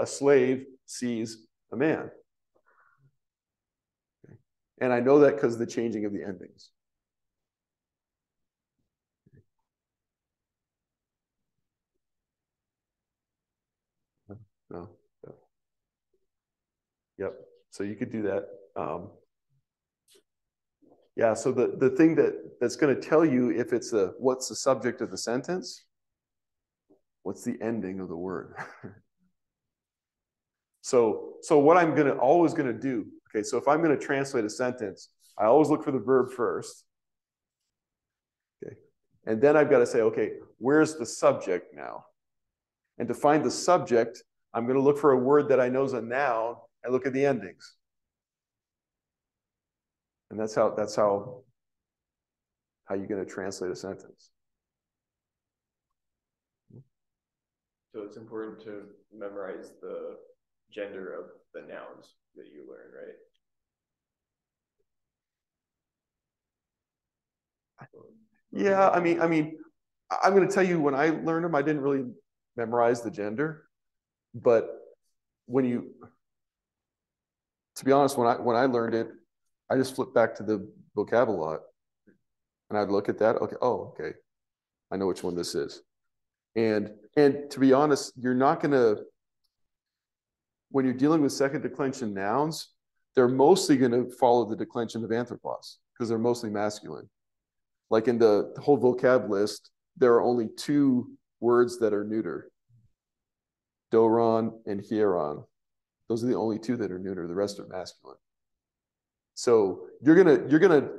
slave sees a man. Okay. And I know that because of the changing of the endings. No. Yep. So you could do that. Yeah. So the thing that's going to tell you if it's what's the subject of the sentence, what's the ending of the word. So what I'm always going to do. Okay. So if I'm going to translate a sentence, I always look for the verb first. Okay. And then I've got to say, okay, where's the subject now? And to find the subject, I'm going to look for a word that I know is a noun and look at the endings. And that's how you're going to translate a sentence. So it's important to memorize the gender of the nouns that you learn, right? Yeah, I mean, I'm going to tell you when I learned them, I didn't really memorize the gender, but to be honest, when I learned it, I just flipped back to the vocab a lot, and I'd look at that. Okay, oh, okay, I know which one this is, and to be honest, you're not going to, when you're dealing with second declension nouns, they're mostly going to follow the declension of anthropos because they're mostly masculine. Like in the whole vocab list, there are only two words that are neuter. Doron and hieron. Those are the only two that are neuter. The rest are masculine. So you're gonna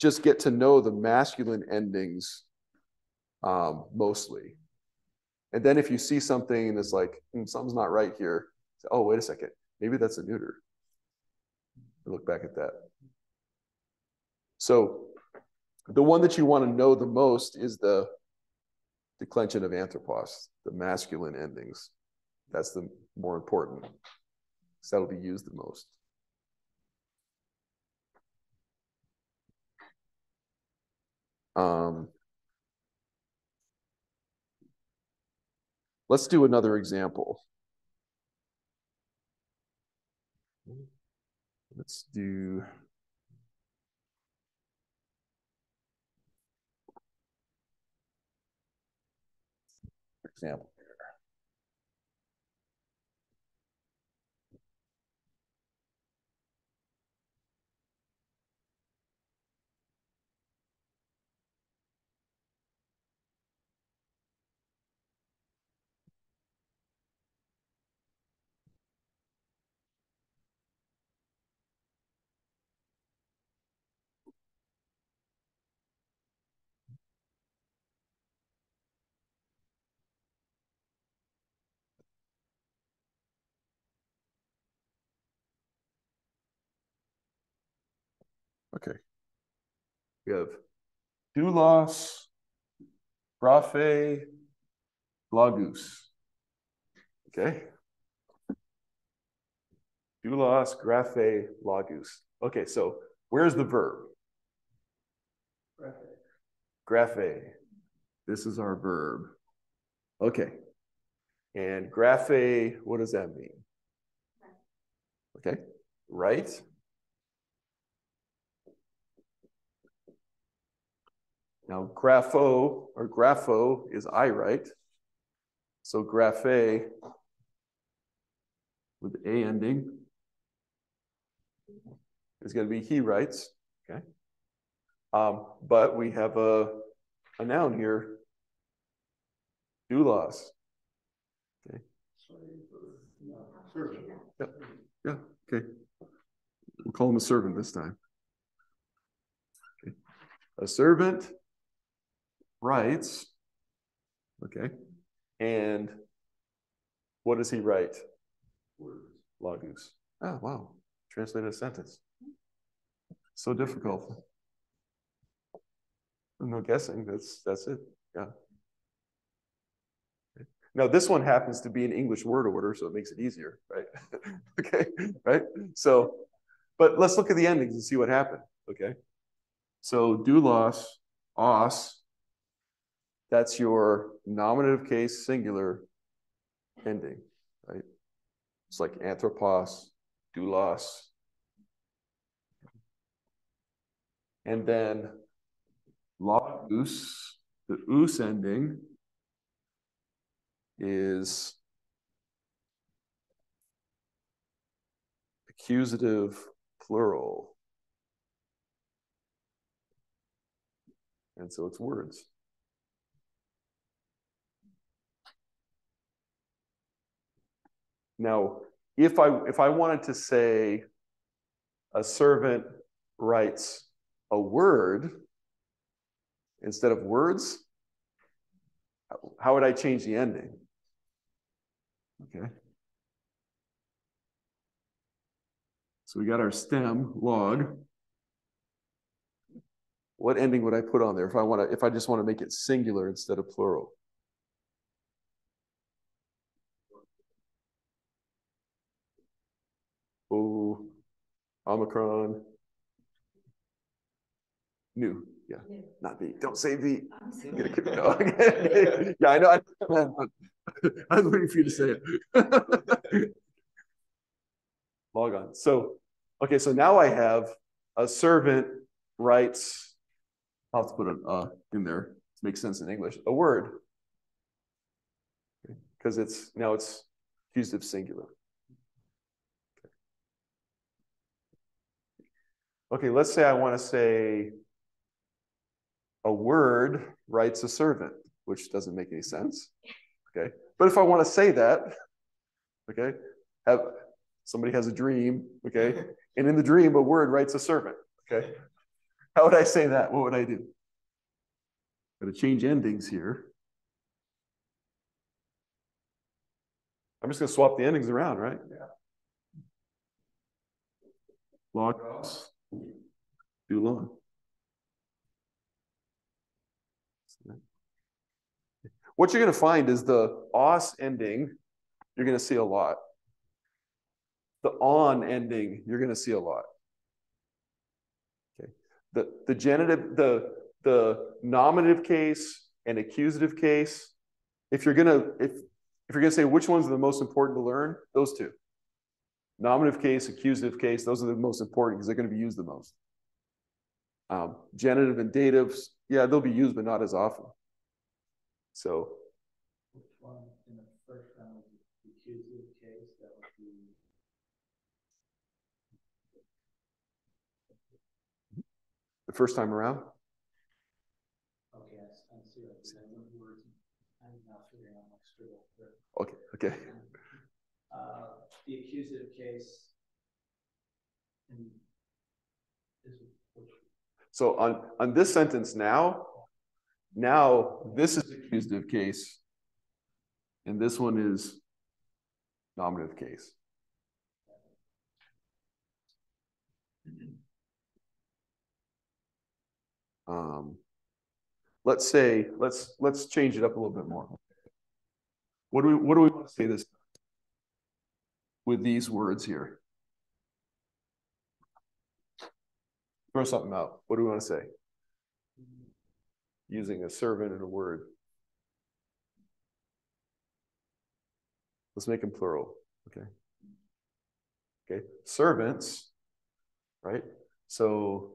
just get to know the masculine endings mostly. And then if you see something that's like, something's not right here, say, oh, wait a second, maybe that's a neuter. Look back at that. So the one that you want to know the most is the declension of anthropos, the masculine endings. That's the more important, because that'll be used the most. let's do another example. Let's do example. Okay. We have doulos, graphe, lagus. Okay. Doulos, graphe, lagus. Okay, so where's the verb? Graphe. This is our verb. Okay. And graphe, what does that mean? Okay, right? Now, grapho is I write. So graphe with A ending is going to be he writes. Okay. But we have a noun here, doulos. Okay. Servant. Yeah. Okay. We'll call him a servant this time. Okay. A servant writes. Okay. And what does he write? Words. Lagus. Oh, wow. Translated a sentence. So difficult. No guessing. That's it. Yeah. Okay. Now this one happens to be an English word order, so it makes it easier, right? Okay, right? So, but let's look at the endings and see what happened. Okay. So doulos, os, that's your nominative case singular ending, right? It's like anthropos, doulos. And then lagus, the us ending is accusative plural. And so it's words. Now, if I wanted to say a servant writes a word instead of words, how would I change the ending? Okay. So we got our stem, log. What ending would I put on there if I just want to make it singular instead of plural? Oh, Omicron. New. Yeah. New. Not V. Don't say V. No. Yeah, I know. I was waiting for you to say it. Log on. So, okay, so now I have a servant writes, I'll have to put an in there to make sense in English, a word. Because it's accusative singular. Okay, let's say I want to say a word writes a servant, which doesn't make any sense. Okay, but if I want to say that, okay, somebody has a dream, okay, and in the dream a word writes a servant. Okay, how would I say that? What would I do? Got to change endings here. I'm just going to swap the endings around, right? Yeah. Logos, doulos. What you're going to find is the os ending, you're going to see a lot. The on ending, you're going to see a lot. Okay. The genitive, the nominative case and accusative case, if if you're going to say which ones are the most important to learn, those two. Nominative case, accusative case, those are the most important because they're going to be used the most. Genitive and datives, yeah, they'll be used, but not as often. So. Which one in the first round was the accusative case? That would be. The first time around? Okay, I see what you're saying. Words. I'm now figuring out my scribble. Okay, okay. The accusative case. So on this sentence now this is accusative case, and this one is nominative case. Let's say let's change it up a little bit more. What do we want to say this with these words here? Throw something out. What do we want to say? Using a servant and a word. Let's make them plural. Okay. Okay. Servants, right? So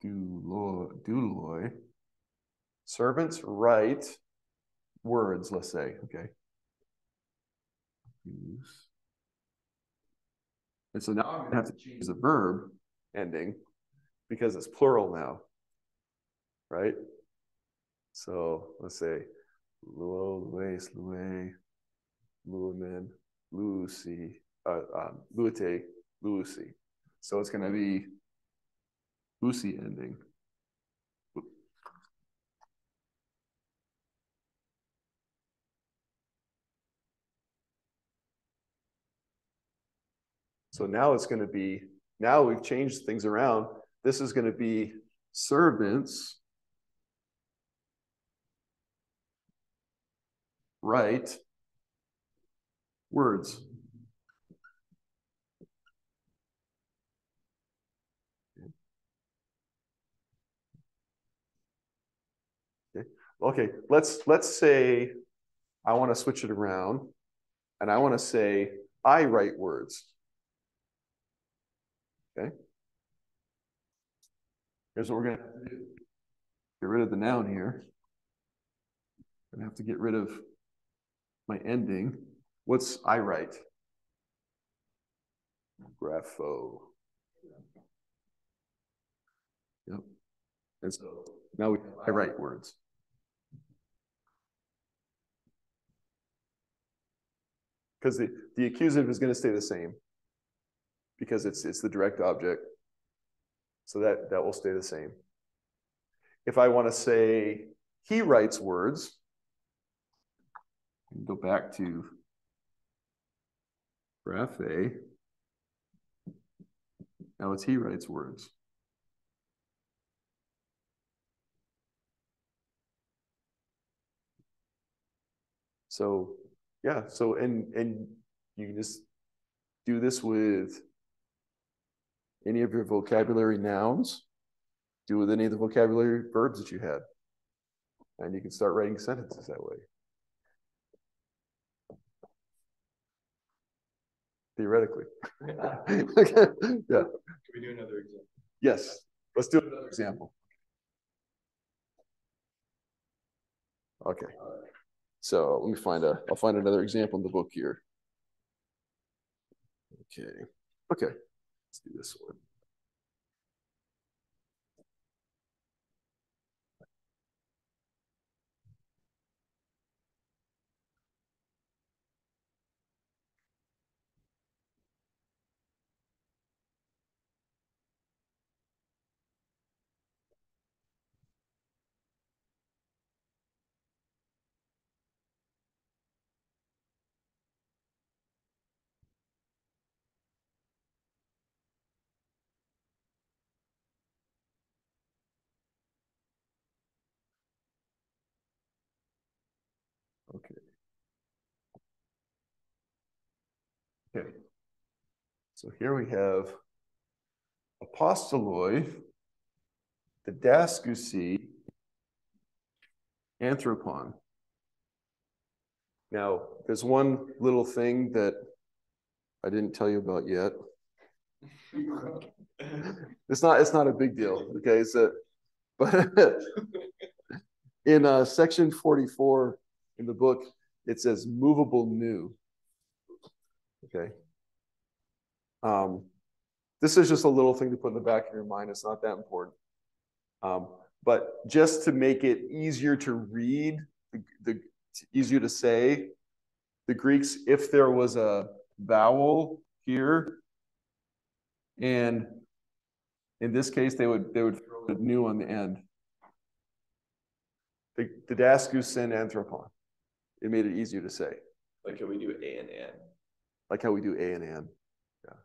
douloi. Servants write words, let's say. Okay. And so now I'm going to have to change the verb ending because it's plural now, right? So let's say luo, lues, lue, lumen, lucy, luite, lucy. So it's going to be lucy ending. So now it's going to be, now we've changed things around. This is going to be servants write words. Okay, let's say I want to switch it around and I want to say I write words. Okay. Here's what we're going to have to do. Get rid of the noun here. I'm going to have to get rid of my ending. What's I write? Grapho. Yep. And so now we have I write words. Because the accusative is going to stay the same because it's the direct object. So that will stay the same. If I want to say he writes words, go back to graph A. Now it's he writes words. So yeah, so and you can just do this with any of your vocabulary nouns, do with any of the vocabulary verbs that you had. And you can start writing sentences that way. Theoretically. Okay. Yeah. Can we do another example? Yes. Let's do another example. Okay. So let me I'll find another example in the book here. Okay. Okay. Let's do this one. Okay. Okay. So here we have apostoloi, didaskusi, anthropon. Now, there's one little thing that I didn't tell you about yet. It's not a big deal, okay? So, but in section 44 in the book, it says movable new. Okay. This is just a little thing to put in the back of your mind. It's not that important. But just to make it easier to read, easier to say, the Greeks, if there was a vowel here, and in this case, they would throw the new on the end. The didaskus and anthropon. It made it easier to say. Like how we do A and N. Like how we do A and N. Yeah.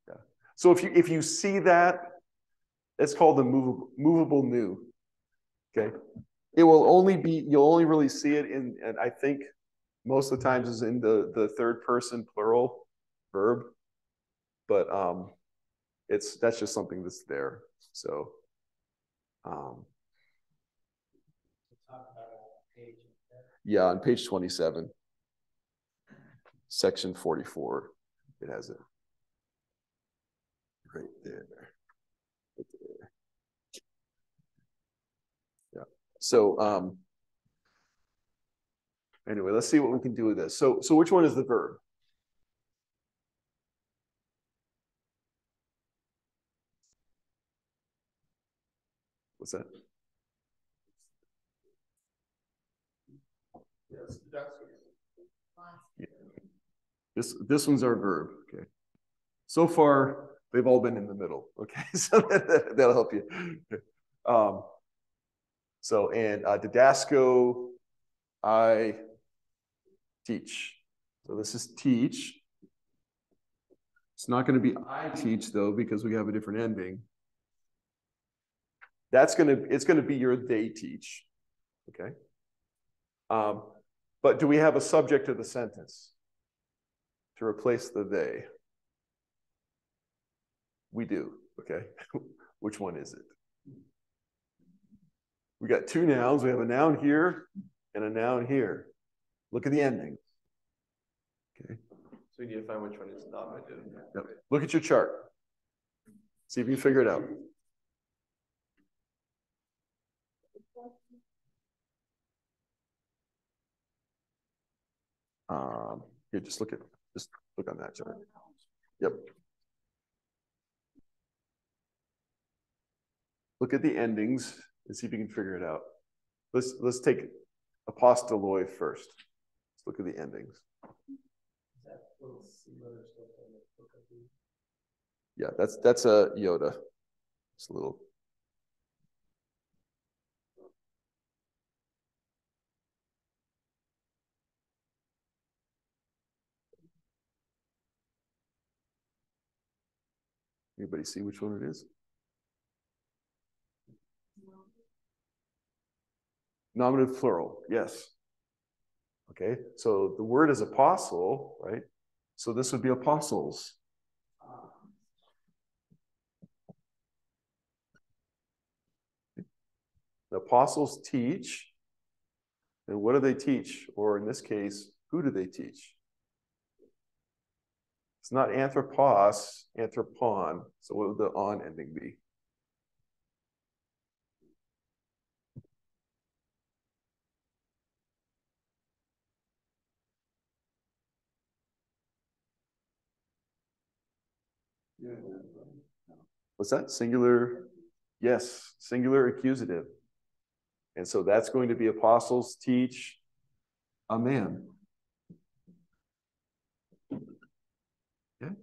Yeah. So if you see that, it's called the movable new. Okay. It will only be, you'll only really see it in, and I think most of the times is in the third person plural verb. But that's just something that's there. So yeah, on page 27, section 44, it has it right there. Right there. Yeah. So anyway, let's see what we can do with this. So which one is the verb? What's that? Yes, that's Yeah. This one's our verb. Okay. So far, they've all been in the middle. Okay, so that'll help you. So and didasco, I teach. So this is teach. It's not going to be I teach though because we have a different ending. It's going to be your they teach. Okay. But do we have a subject of the sentence to replace the they? We do. Okay. Which one is it? We got two nouns. We have a noun here and a noun here. Look at the ending. Okay. So we need to find which one is nominative. Yep. Look at your chart. See if you can figure it out. Here, just look on that chart. Yep. Look at the endings and see if you can figure it out. Let's take apostoloi first. Let's look at the endings. Yeah, that's a iota. It's a little. Anybody see which one it is? Nominative plural, yes. Okay, so the word is apostle, right? So this would be apostles. The apostles teach. And what do they teach? Or in this case, who do they teach? It's not anthropos, anthropon. So what would the on ending be? What's that? Singular? Yes, singular accusative. And so that's going to be apostles teach a man. Okay.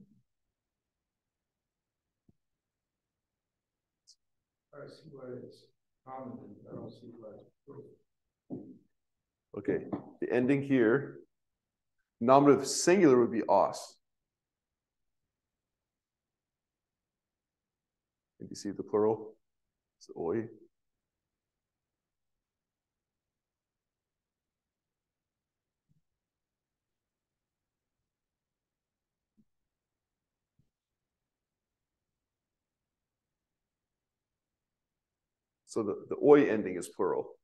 I see what it's common, I don't see what it's proof. Okay, the ending here, nominative singular would be os. Did you see the plural? It's oi. So the oi ending is plural.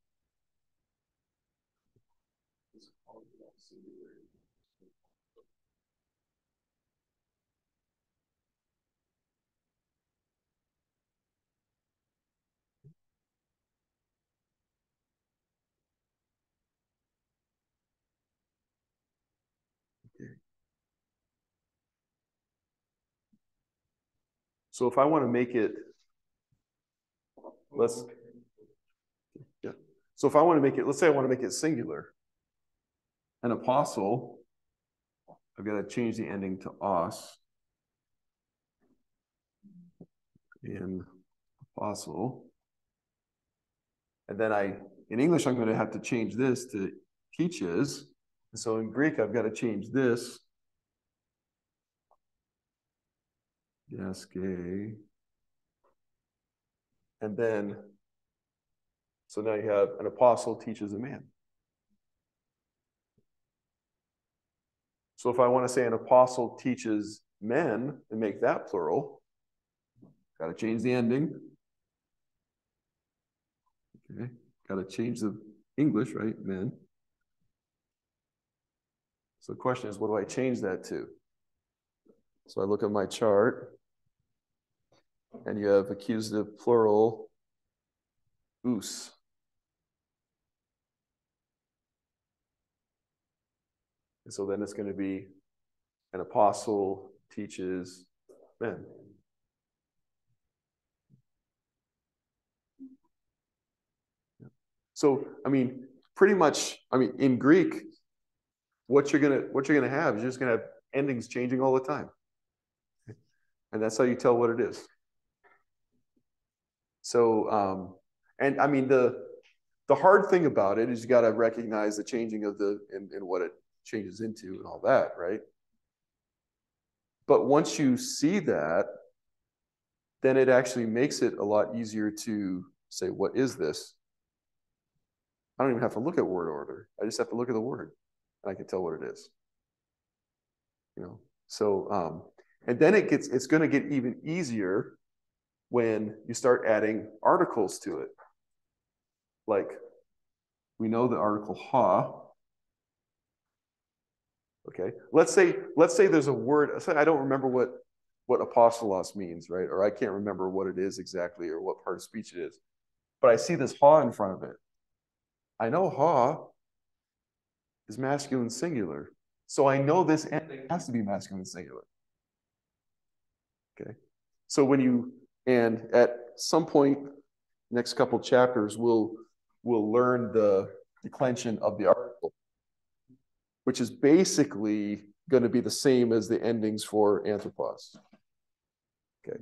So if I want to make it, yeah. So if I want to make it, let's say I want to make it singular. An apostle, I've got to change the ending to os. In apostle. And then in English, I'm going to have to change this to teaches. And so in Greek, I've got to change this. Yaske. And then, so now you have an apostle teaches a man. So if I want to say an apostle teaches men and make that plural, got to change the ending. Okay, got to change the English, right? Men. So the question is, what do I change that to? So I look at my chart, and you have accusative plural, us. And so then it's going to be an apostle teaches men. So, I mean, pretty much, I mean, in Greek, what you're gonna have is you're just gonna have endings changing all the time. And that's how you tell what it is. So, and I mean, the hard thing about it is you got to recognize the changing of and what it changes into and all that, right? But once you see that, then it actually makes it a lot easier to say, what is this? I don't even have to look at word order. I just have to look at the word, and I can tell what it is. You know, so and then it's going to get even easier when you start adding articles to it. Like, we know the article ha. Okay, let's say there's a word. I don't remember what apostolos means, right? Or I can't remember what it is exactly or what part of speech it is. But I see this ha in front of it. I know ha is masculine singular. So I know this ending has to be masculine singular. Okay. So and at some point, next couple chapters, we'll learn the declension of the article, which is basically going to be the same as the endings for anthropos. Okay.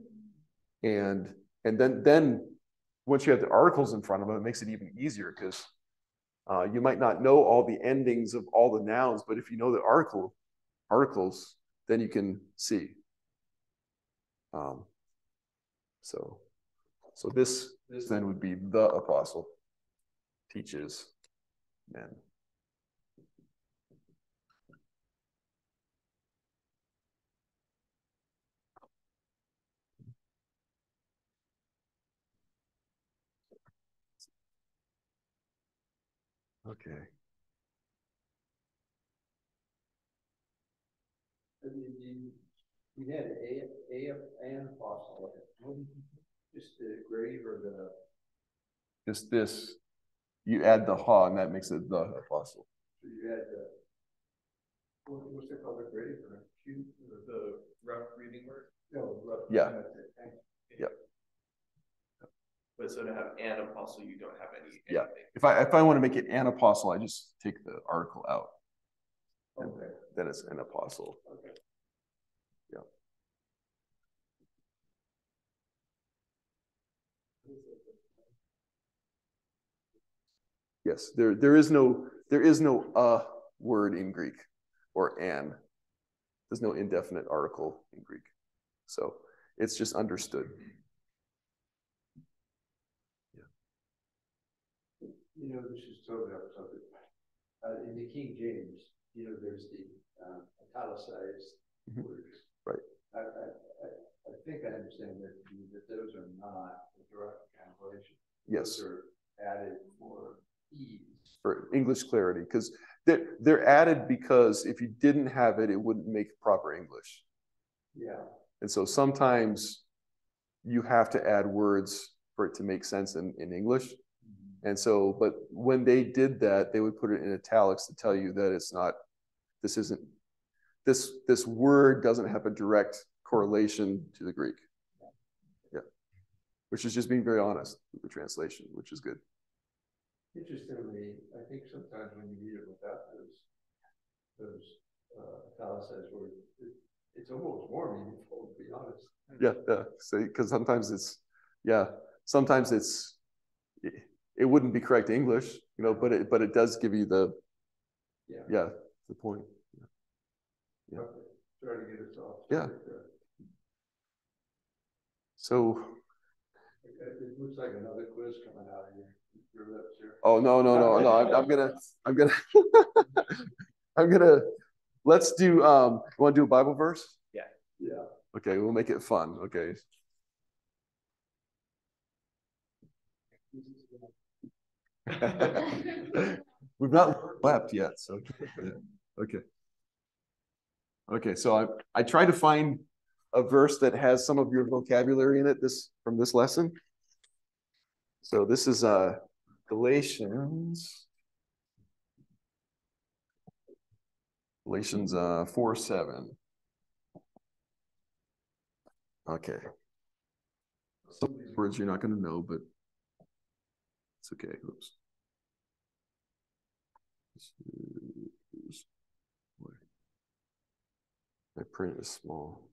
And then once you have the articles in front of them, it makes it even easier because you might not know all the endings of all the nouns, but if you know the articles, then you can see. So this then would be the apostle teaches men. Okay. You had an apostle. Just the grave or the. Just this, you add the ha, and that makes it the apostle. So you had the. What's it called? The grave or The rough reading word? No, rough. Yeah. Yep. But so to have an apostle, you don't have any. Yeah. If I want to make it an apostle, I just take the article out. And okay. Then it's an apostle. Okay. Yeah. Yes, there is no word in Greek or an. There's no indefinite article in Greek. So it's just understood. Yeah. You know, this is totally off topic. In the King James, you know, there's the italicized words. Right. I think I understand that those are not a direct translation. Yes. Those are added for ease. For English clarity, because they're added because if you didn't have it, it wouldn't make proper English. Yeah. And so sometimes you have to add words for it to make sense in English. Mm-hmm. And so, but when they did that, they would put it in italics to tell you that it's not, this word doesn't have a direct correlation to the Greek. which is just being very honest with the translation, which is good. Interestingly, I think sometimes when you read it without those italicized words, it's almost more meaningful, to be honest. Yeah. So, because sometimes it wouldn't be correct English, but it does give you the point. Yeah. Okay. Try to get us off. Yeah. So it looks like another quiz coming out of your lips here. Oh no. I'm gonna let's do you want to do a Bible verse? Yeah. Okay, we'll make it fun. Okay. We've not left yet, so okay. Okay, so I tried to find a verse that has some of your vocabulary in it from this lesson. So this is Galatians 4:7. Okay. Some of these words you're not going to know, but it's okay. Oops. My print is small.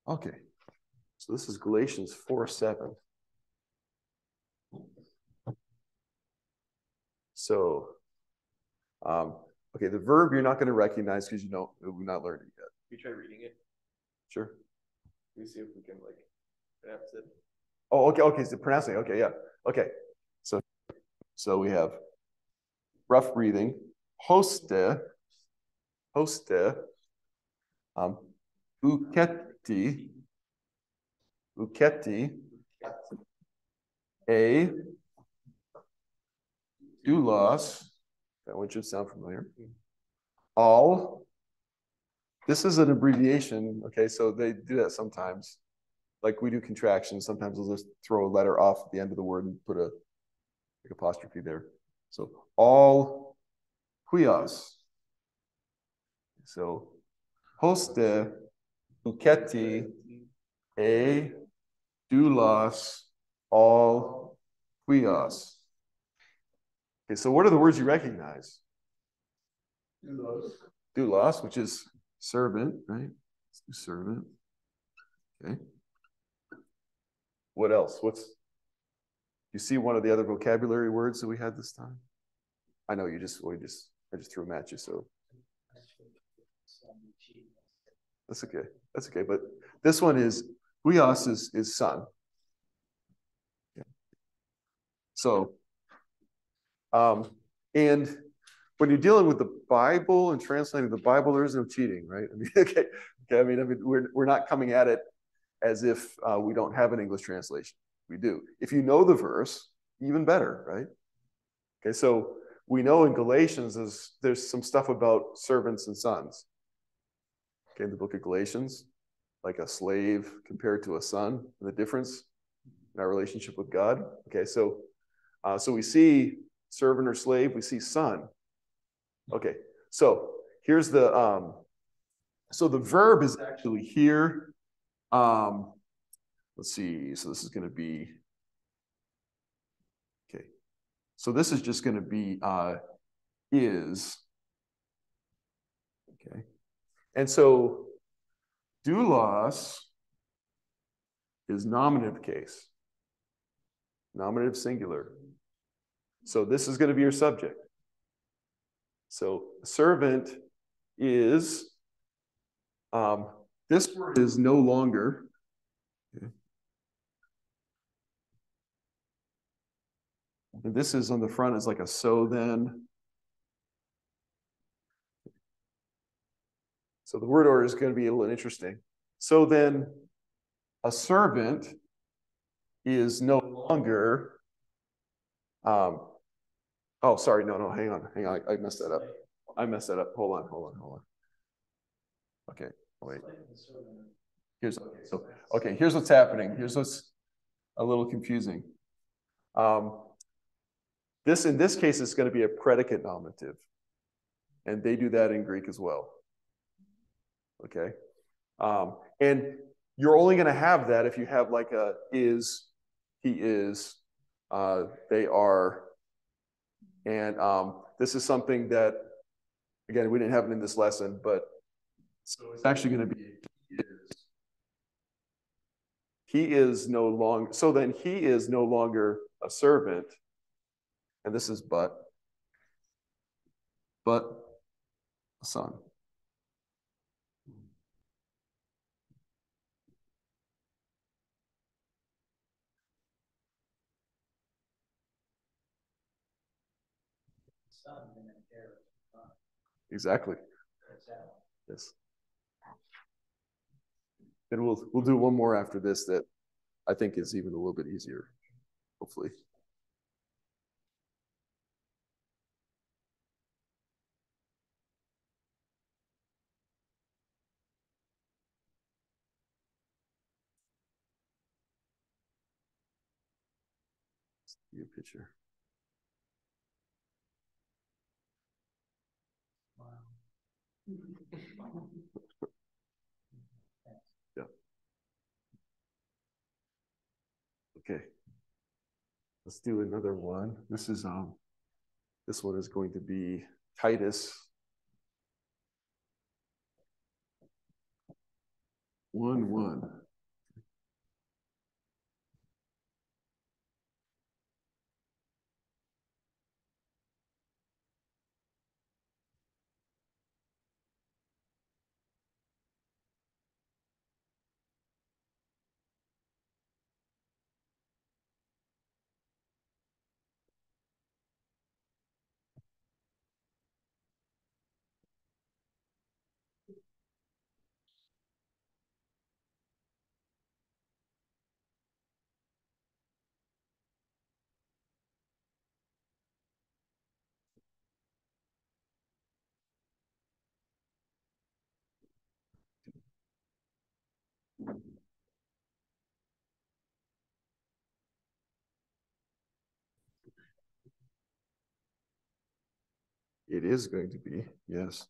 Okay, so this is Galatians 4:7. So, okay, the verb you're not going to recognize because we've not learned it yet. You try reading it. Sure. We see if we can pronounce it. Oh, okay. So pronouncing. Okay, yeah. Okay. So we have rough breathing. Hoste. Uketi. A. Doulos. That one should sound familiar. All. This is an abbreviation. Okay, so they do that sometimes. Like we do contractions. Sometimes they'll just throw a letter off at the end of the word and put a apostrophe there. So all huios. So hoste uketi a doulos all huios. Okay, so what are the words you recognize? Doulos, which is servant, right? Servant. Okay. What else? You see one of the other vocabulary words that we had this time? I know I just threw them at you, so that's okay. That's okay. But this one is huios is son. Yeah. So, and when you're dealing with the Bible and translating the Bible, there is no cheating, right? I mean, okay. I mean, we're not coming at it as if we don't have an English translation. We do. If you know the verse, even better, right? Okay, so we know in Galatians there's some stuff about servants and sons. Okay, in the book of Galatians, like a slave compared to a son, and the difference in our relationship with God. Okay, so we see servant or slave, we see son. Okay, so here's the verb is actually here. Let's see. So this is going to be okay. So this is just going to be is. Okay, and so doulos is nominative case, nominative singular. So this is going to be your subject. So servant is, this word is no longer, okay. And this is on the front is like a so then. So the word order is going to be a little interesting. So then a servant is no longer, oh, sorry, no, hang on. I messed that up. Hold on. Okay, wait. Here's what's happening. Here's what's a little confusing. In this case, it's going to be a predicate nominative. And they do that in Greek as well. Okay. And you're only going to have that if you have like a is, he is, they are. And this is something that, again, we didn't have it in this lesson, but so it's actually going to be he is no longer, so then he is no longer a servant. And this is but a son. Exactly. Yes. And we'll do one more after this that I think is even a little bit easier, hopefully. Let's give you a picture. Yeah. Okay. Let's do another one. This one is going to be Titus 1:1. It is going to be, yes.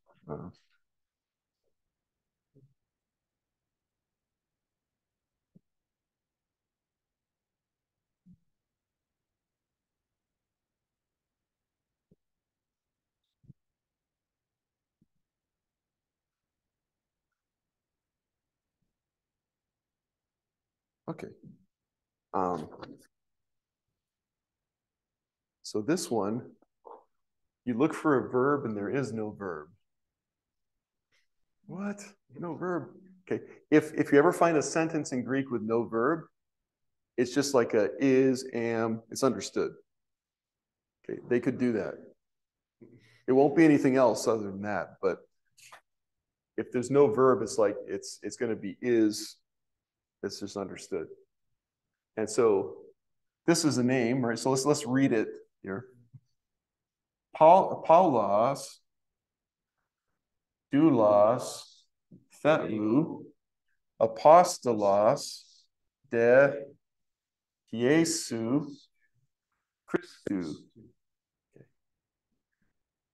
Okay. So this one, you look for a verb and there is no verb. What? No verb. Okay. If you ever find a sentence in Greek with no verb, it's just like a is, am, it's understood. Okay, they could do that. It won't be anything else other than that, but if there's no verb, it's like it's going to be is, it's just understood. And so this is a name, right? So let's read it here. Paulos, doulos, theou, apostolos, de Jesu Christou. Okay.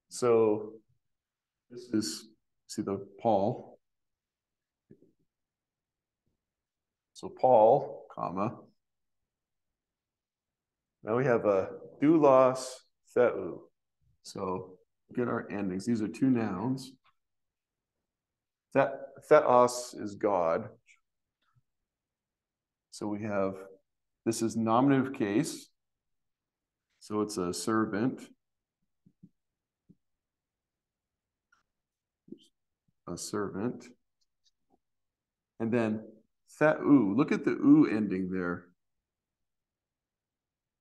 So this is, see the Paul. So Paul, comma. Now we have a doulos, theou. So get our endings. These are two nouns. Theos is God. So we have, this is nominative case. So it's a servant. A servant. And then theou, look at the oo ending there.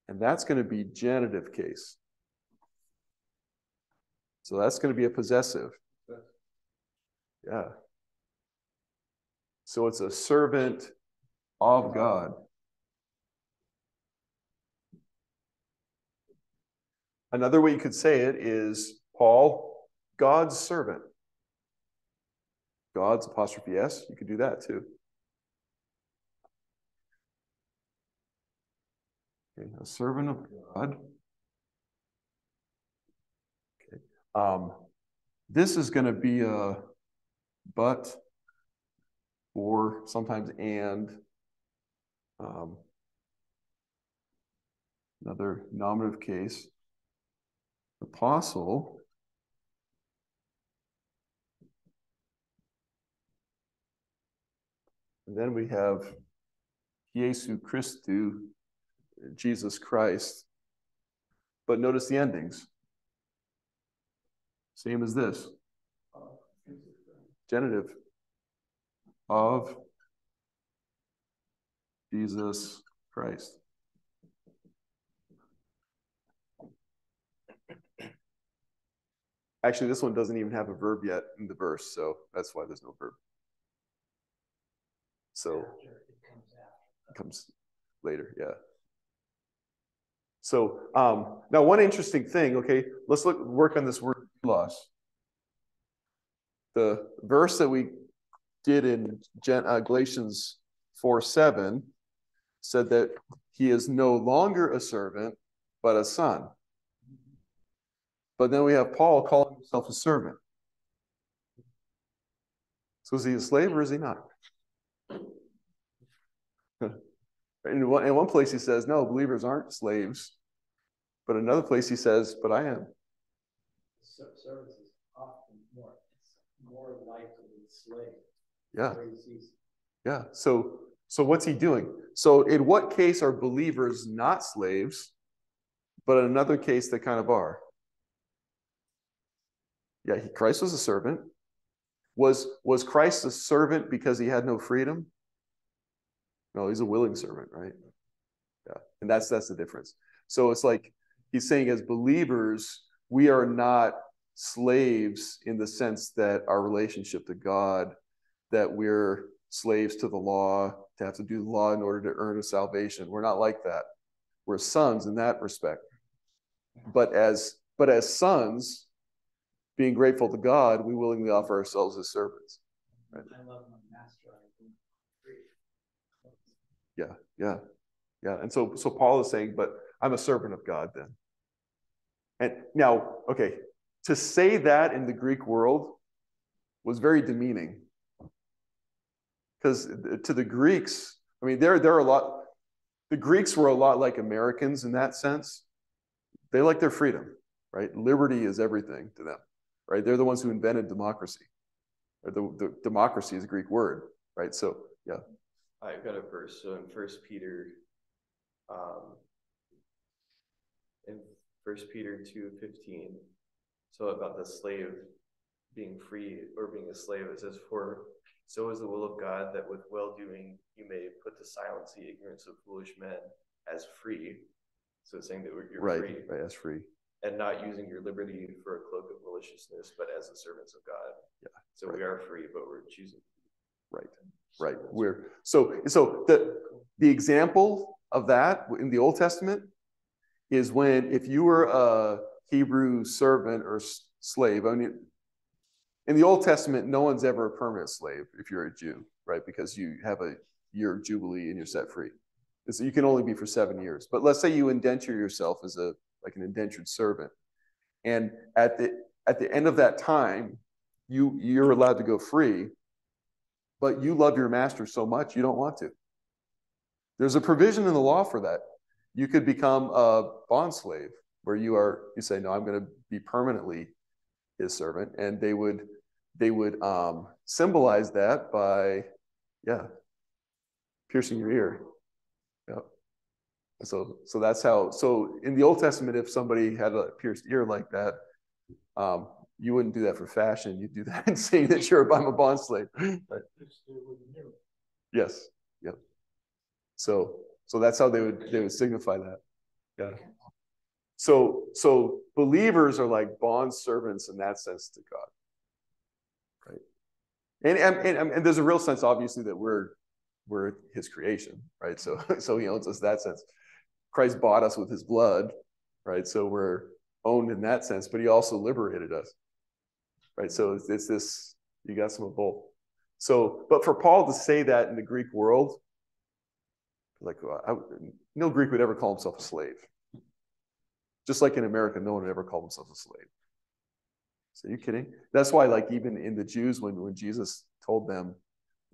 And that's going to be genitive case. So that's going to be a possessive. Yeah. So it's a servant of God. Another way you could say it is Paul, God's servant. God's apostrophe S, you could do that too. Okay, a servant of God. Okay. This is going to be a but, or sometimes and. Another nominative case. Apostle. And then we have Jesu Christu, Jesus Christ. But notice the endings. Same as this. Genitive. Of Jesus Christ. Actually, this one doesn't even have a verb yet in the verse, so that's why there's no verb. So it comes later, yeah. So now one interesting thing, okay, let's work on this word loss. The verse that we did in Galatians 4:7 said that he is no longer a servant, but a son. But then we have Paul calling himself a servant. So is he a slave or is he not? In one place he says, no, believers aren't slaves. But another place he says, but I am. Service is often more likely slave. Yeah. Yeah. So what's he doing? So in what case are believers not slaves, but in another case they kind of are? Yeah, Christ was a servant. Was Christ a servant because he had no freedom? No, he's a willing servant, right? Yeah, and that's the difference. So it's like he's saying as believers, we are not slaves in the sense that our relationship to God, that we're slaves to the law, to have to do the law in order to earn a salvation. We're not like that. We're sons in that respect. But as sons, being grateful to God, we willingly offer ourselves as servants. Right? I love my master. Yeah. And so Paul is saying, but I'm a servant of God then. And now, okay, to say that in the Greek world was very demeaning. Because to the Greeks, I mean, there are a lot, the Greeks were a lot like Americans in that sense. They like their freedom, right? Liberty is everything to them, right? They're the ones who invented democracy. The democracy is a Greek word, right? So, yeah. I've got a verse. So in First Peter 2:15, so about the slave being free or being a slave, it says, "For so is the will of God that with well-doing you may put to silence the ignorance of foolish men as free." So it's saying that you're free. Right, as free. And not using your liberty for a cloak of maliciousness, but as the servants of God. Yeah. So we are free, but we're choosing. Right. We're so the example of that in the Old Testament is when if you were a Hebrew servant or slave, I mean, in the Old Testament, no one's ever a permanent slave if you're a Jew, right? Because you have a year of Jubilee and you're set free. So you can only be for 7 years. But let's say you indenture yourself as an indentured servant. And at the end of that time, you're allowed to go free, but you love your master so much you don't want to. There's a provision in the law for that. You could become a bond slave where you say, no, I'm going to be permanently his servant. And they would symbolize that by, piercing your ear. Yeah. So that's how, so in the Old Testament, if somebody had a pierced ear like that, you wouldn't do that for fashion. You'd do that and saying that I'm a bond slave. Right? Yes. Yep. So that's how they would signify that. Yeah. So believers are like bond servants in that sense to God, right? And there's a real sense, obviously, that we're his creation, right? So he owns us in that sense. Christ bought us with his blood, right? So we're owned in that sense, but he also liberated us, right? So it's this, you got some of both. So, but for Paul to say that in the Greek world, like, no Greek would ever call himself a slave. Just like in America, no one would ever call himself a slave. So are you kidding? That's why, like, even in the Jews, when Jesus called them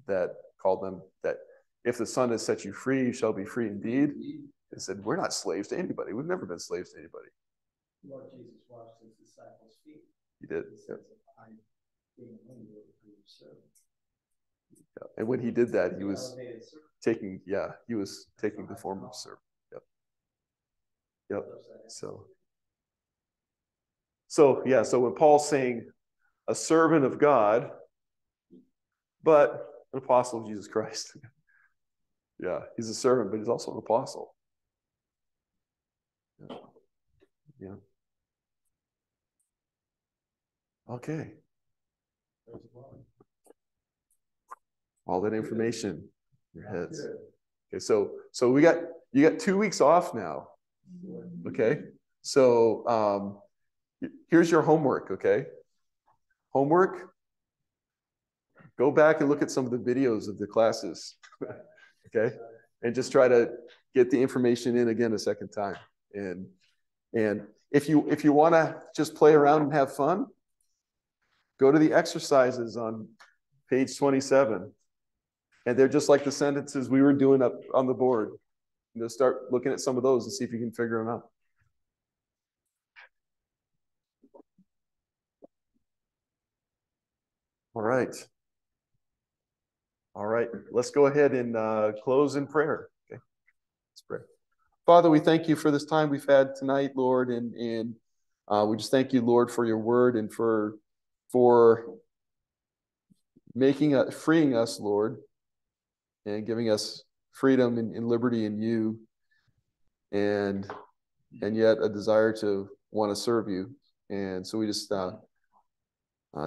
that if the Son has set you free, you shall be free indeed. They said, we're not slaves to anybody. We've never been slaves to anybody. Lord Jesus washed his disciples' feet. He did. He Yep. Yeah. And when he did that, he was taking the form of servant. Yep. So when Paul's saying a servant of God, but an apostle of Jesus Christ. Yeah, he's a servant, but he's also an apostle. Yeah. Okay. All that information in your heads. Okay, so you got 2 weeks off now. Okay, so here's your homework. Okay, homework. Go back and look at some of the videos of the classes. Okay, and just try to get the information in again a second time. And if you want to just play around and have fun, go to the exercises on page 27. And they're just like the sentences we were doing up on the board. Just start looking at some of those and see if you can figure them out. All right. All right. Let's go ahead and close in prayer. Okay. Let's pray. Father, we thank you for this time we've had tonight, Lord, and we just thank you, Lord, for your word and for freeing us, Lord, and giving us freedom and liberty in you, and yet a desire to want to serve you. And so we just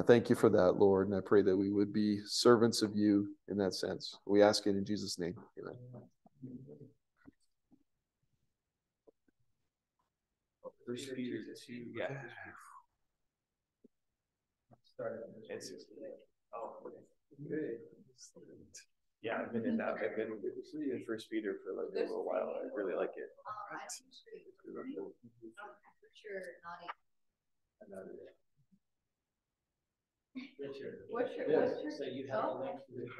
thank you for that, Lord, and I pray that we would be servants of you in that sense. We ask it in Jesus' name. Amen. First Peter 2, yeah. Oh, okay. Yeah, I've been in that. I've been in First Peter for like a little while. I really like it. I'm sure not. Richard. So you have a link to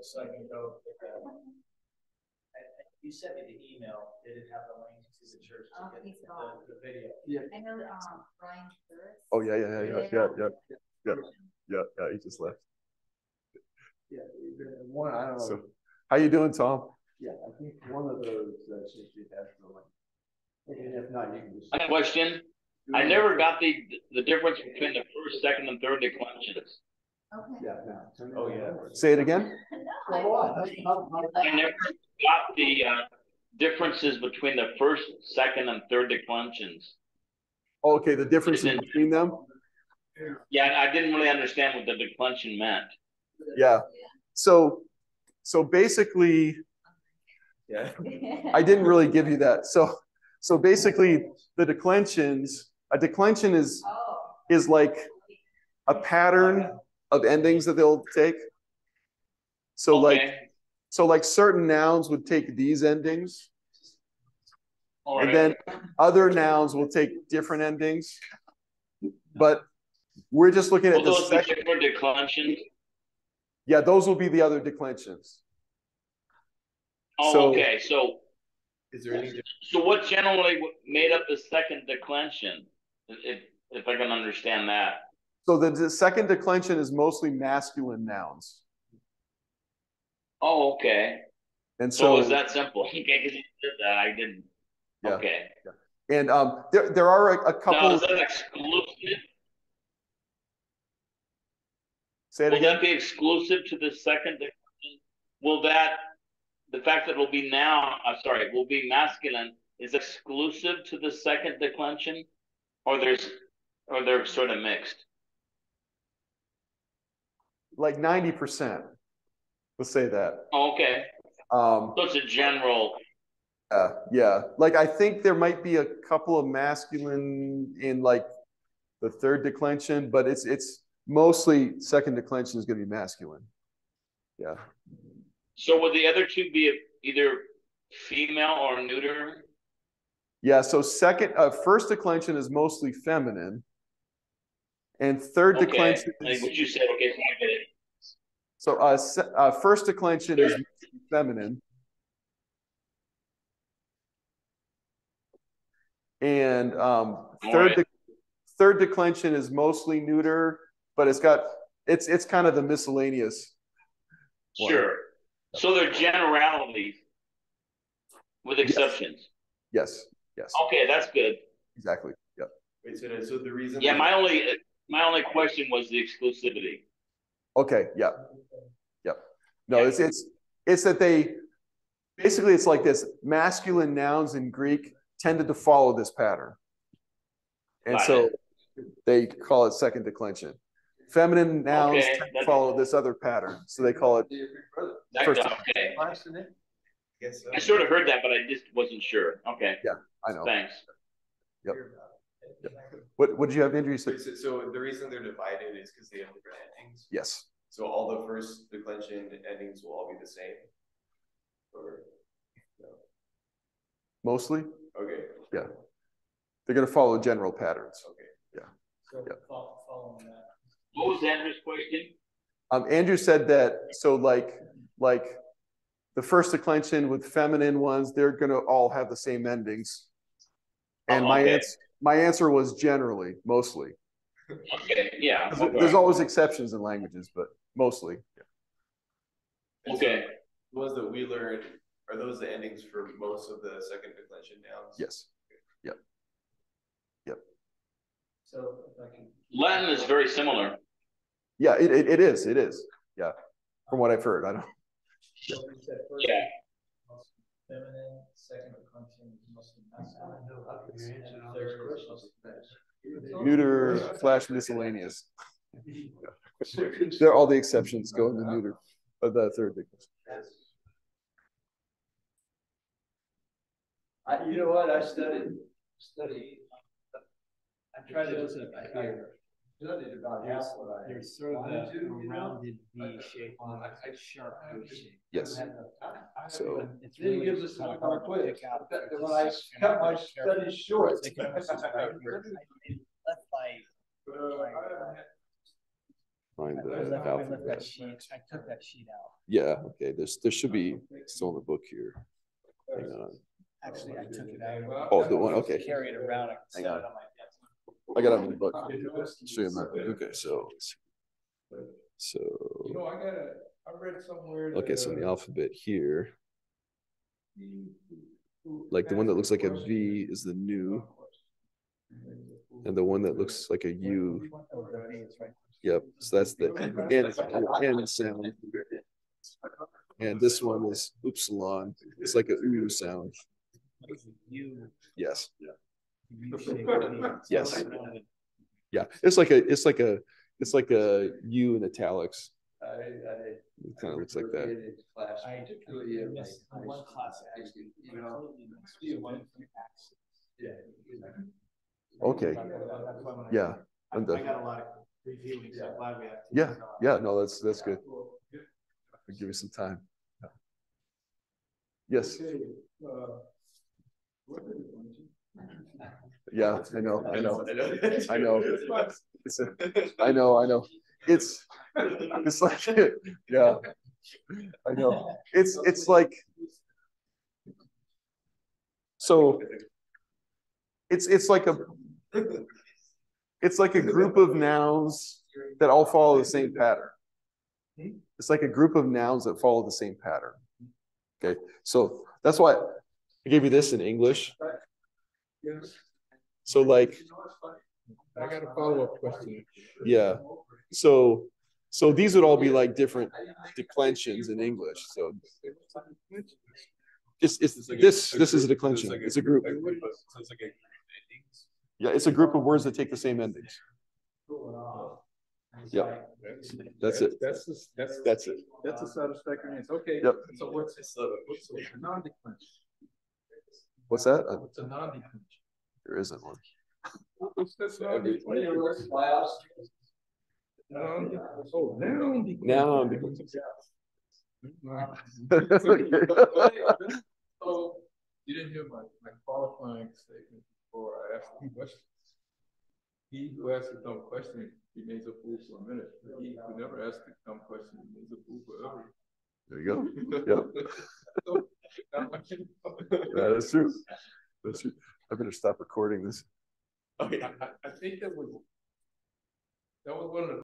so I can go. You sent me the email. Did it have the link to the church to get the video? Yeah. I know Brian Burris. Oh yeah. He just left. Yeah, one, I don't know. So, how you doing, Tom? Yeah, I think one of those since you have the link. And if not, you can just. I have a question. I never got the difference between the first, second, and third declensions. Okay. Yeah, no. Oh, yeah. Say it again. No, I never got the differences between the first, second, and third declensions. Okay, the differences between them. Yeah, I didn't really understand what the declension meant. Yeah. So basically, Yeah. I didn't really give you that. So basically, the declensions. A declension is like a pattern of endings that they'll take. So like certain nouns would take these endings, and then other nouns will take different endings. But we're just looking at Will those be different declensions? Yeah, those will be the other declensions. Oh, okay. So Is there any? So what generally made up the second declension? If I can understand that. So the second declension is mostly masculine nouns. Oh, okay. And so it's that simple. Okay, because you said that I didn't. Yeah. Okay. Yeah. And there are a couple. Now, is that exclusive? Say it Will again? that be exclusive to the second declension? Will that, the fact that it will be will be masculine, is exclusive to the second declension, or they're sort of mixed? Like 90%. Let's say that. Okay. So it's a general. Yeah. Like I think there might be a couple of masculine in like the third declension, but it's mostly second declension is going to be masculine. Yeah. So would the other two be either female or neuter? Yeah. So first declension is mostly feminine, and third declension is what you said. Okay, so I get it. So first declension is feminine, and third declension is mostly neuter, but it's kind of the miscellaneous one. Sure. So they're generalities with exceptions. Yes. Okay, that's good. Exactly. Yep. Wait, so the reason. Yeah, my only question was the exclusivity. Okay. Yep. No, it's that they basically it's like this. Masculine nouns in Greek tended to follow this pattern, and so they call it second declension. Feminine nouns tend to follow this other pattern, so they call it first. Okay. I sort of heard that, but I just wasn't sure. Okay. Yeah, I know. Thanks. Yep. What did you have, Andrew? So the reason they're divided is because they have different endings. Yes. So all the first declension endings will all be the same, or no? Mostly. Okay. Yeah. They're going to follow general patterns. Okay. Yeah. So following that. What was Andrew's question? Andrew said that so like the first declension with feminine ones, they're going to all have the same endings. And my answer was generally, mostly. Okay, yeah. There's always exceptions in languages, but mostly. Yeah. Okay. The ones that we learned, are those the endings for most of the second declension nouns? Yes. Yep. So if I can. Latin is very similar. Yeah, it is. Yeah. From what I've heard. I don't. So we said first, Yeah. most feminine, second declension, mostly masculine. And third is Neuter / miscellaneous. They're all the exceptions go in the neuter of the third declension. You know what? I studied. I tried to. I studied about half what I. There's sort of a rounded V shape on a sharp V shape. Yes. So It's then really it gives us kind some of more hard to quiz. pick out. When I cut my studies short. They can almost just write here. Left by. Find I the left alphabet. that sheet. I took that sheet out. Yeah. Okay. There should be still in the book here. Hang on. Actually, I took it out. Oh, the one. Okay. Carry it around. I can set Hang it on. on my desk. I got it in the book. I'll show you my. Okay. So. You know, I read somewhere. Okay. So in the alphabet here, like the one that looks like a V is the new, and the one that looks like a U. Oh, the V is right. Yep. So that's the N sound. And this one is upsilon. It's like a U sound. U. Yes. U shape. Yes. Yeah. It's like a U in italics. It kind of looks like that. I missed one class actually. Okay. Yeah. I got a lot of reviewing, so I'm glad we have. Yeah. No, that's good. I'll give you some time. Yes. Yeah, I know. I know. It's like, yeah, I know. It's like, so it's like a group of nouns that all follow the same pattern. It's like a group of nouns that follow the same pattern. Okay, so that's why I gave you this in English. So like, I got a follow-up question. yeah. So these would all be like different declensions in English. So It's like this a is a group. declension. Like It's a group. So it's like a endings. Yeah, it's a group of words that take the same endings. Yeah, that's it. That's it. That's a satisfactory answer. Okay. Yep. So what's a non-declension? What's that? What's a non-declension? There isn't one. That's non-declension. Oh, Now, So you didn't hear my qualifying statement before I asked the question. He who asks a dumb question remains a fool for a minute. But he who never asks a dumb question remains a fool forever. there you go. Yep. That is true. That's true. I better stop recording this. I think that was one of the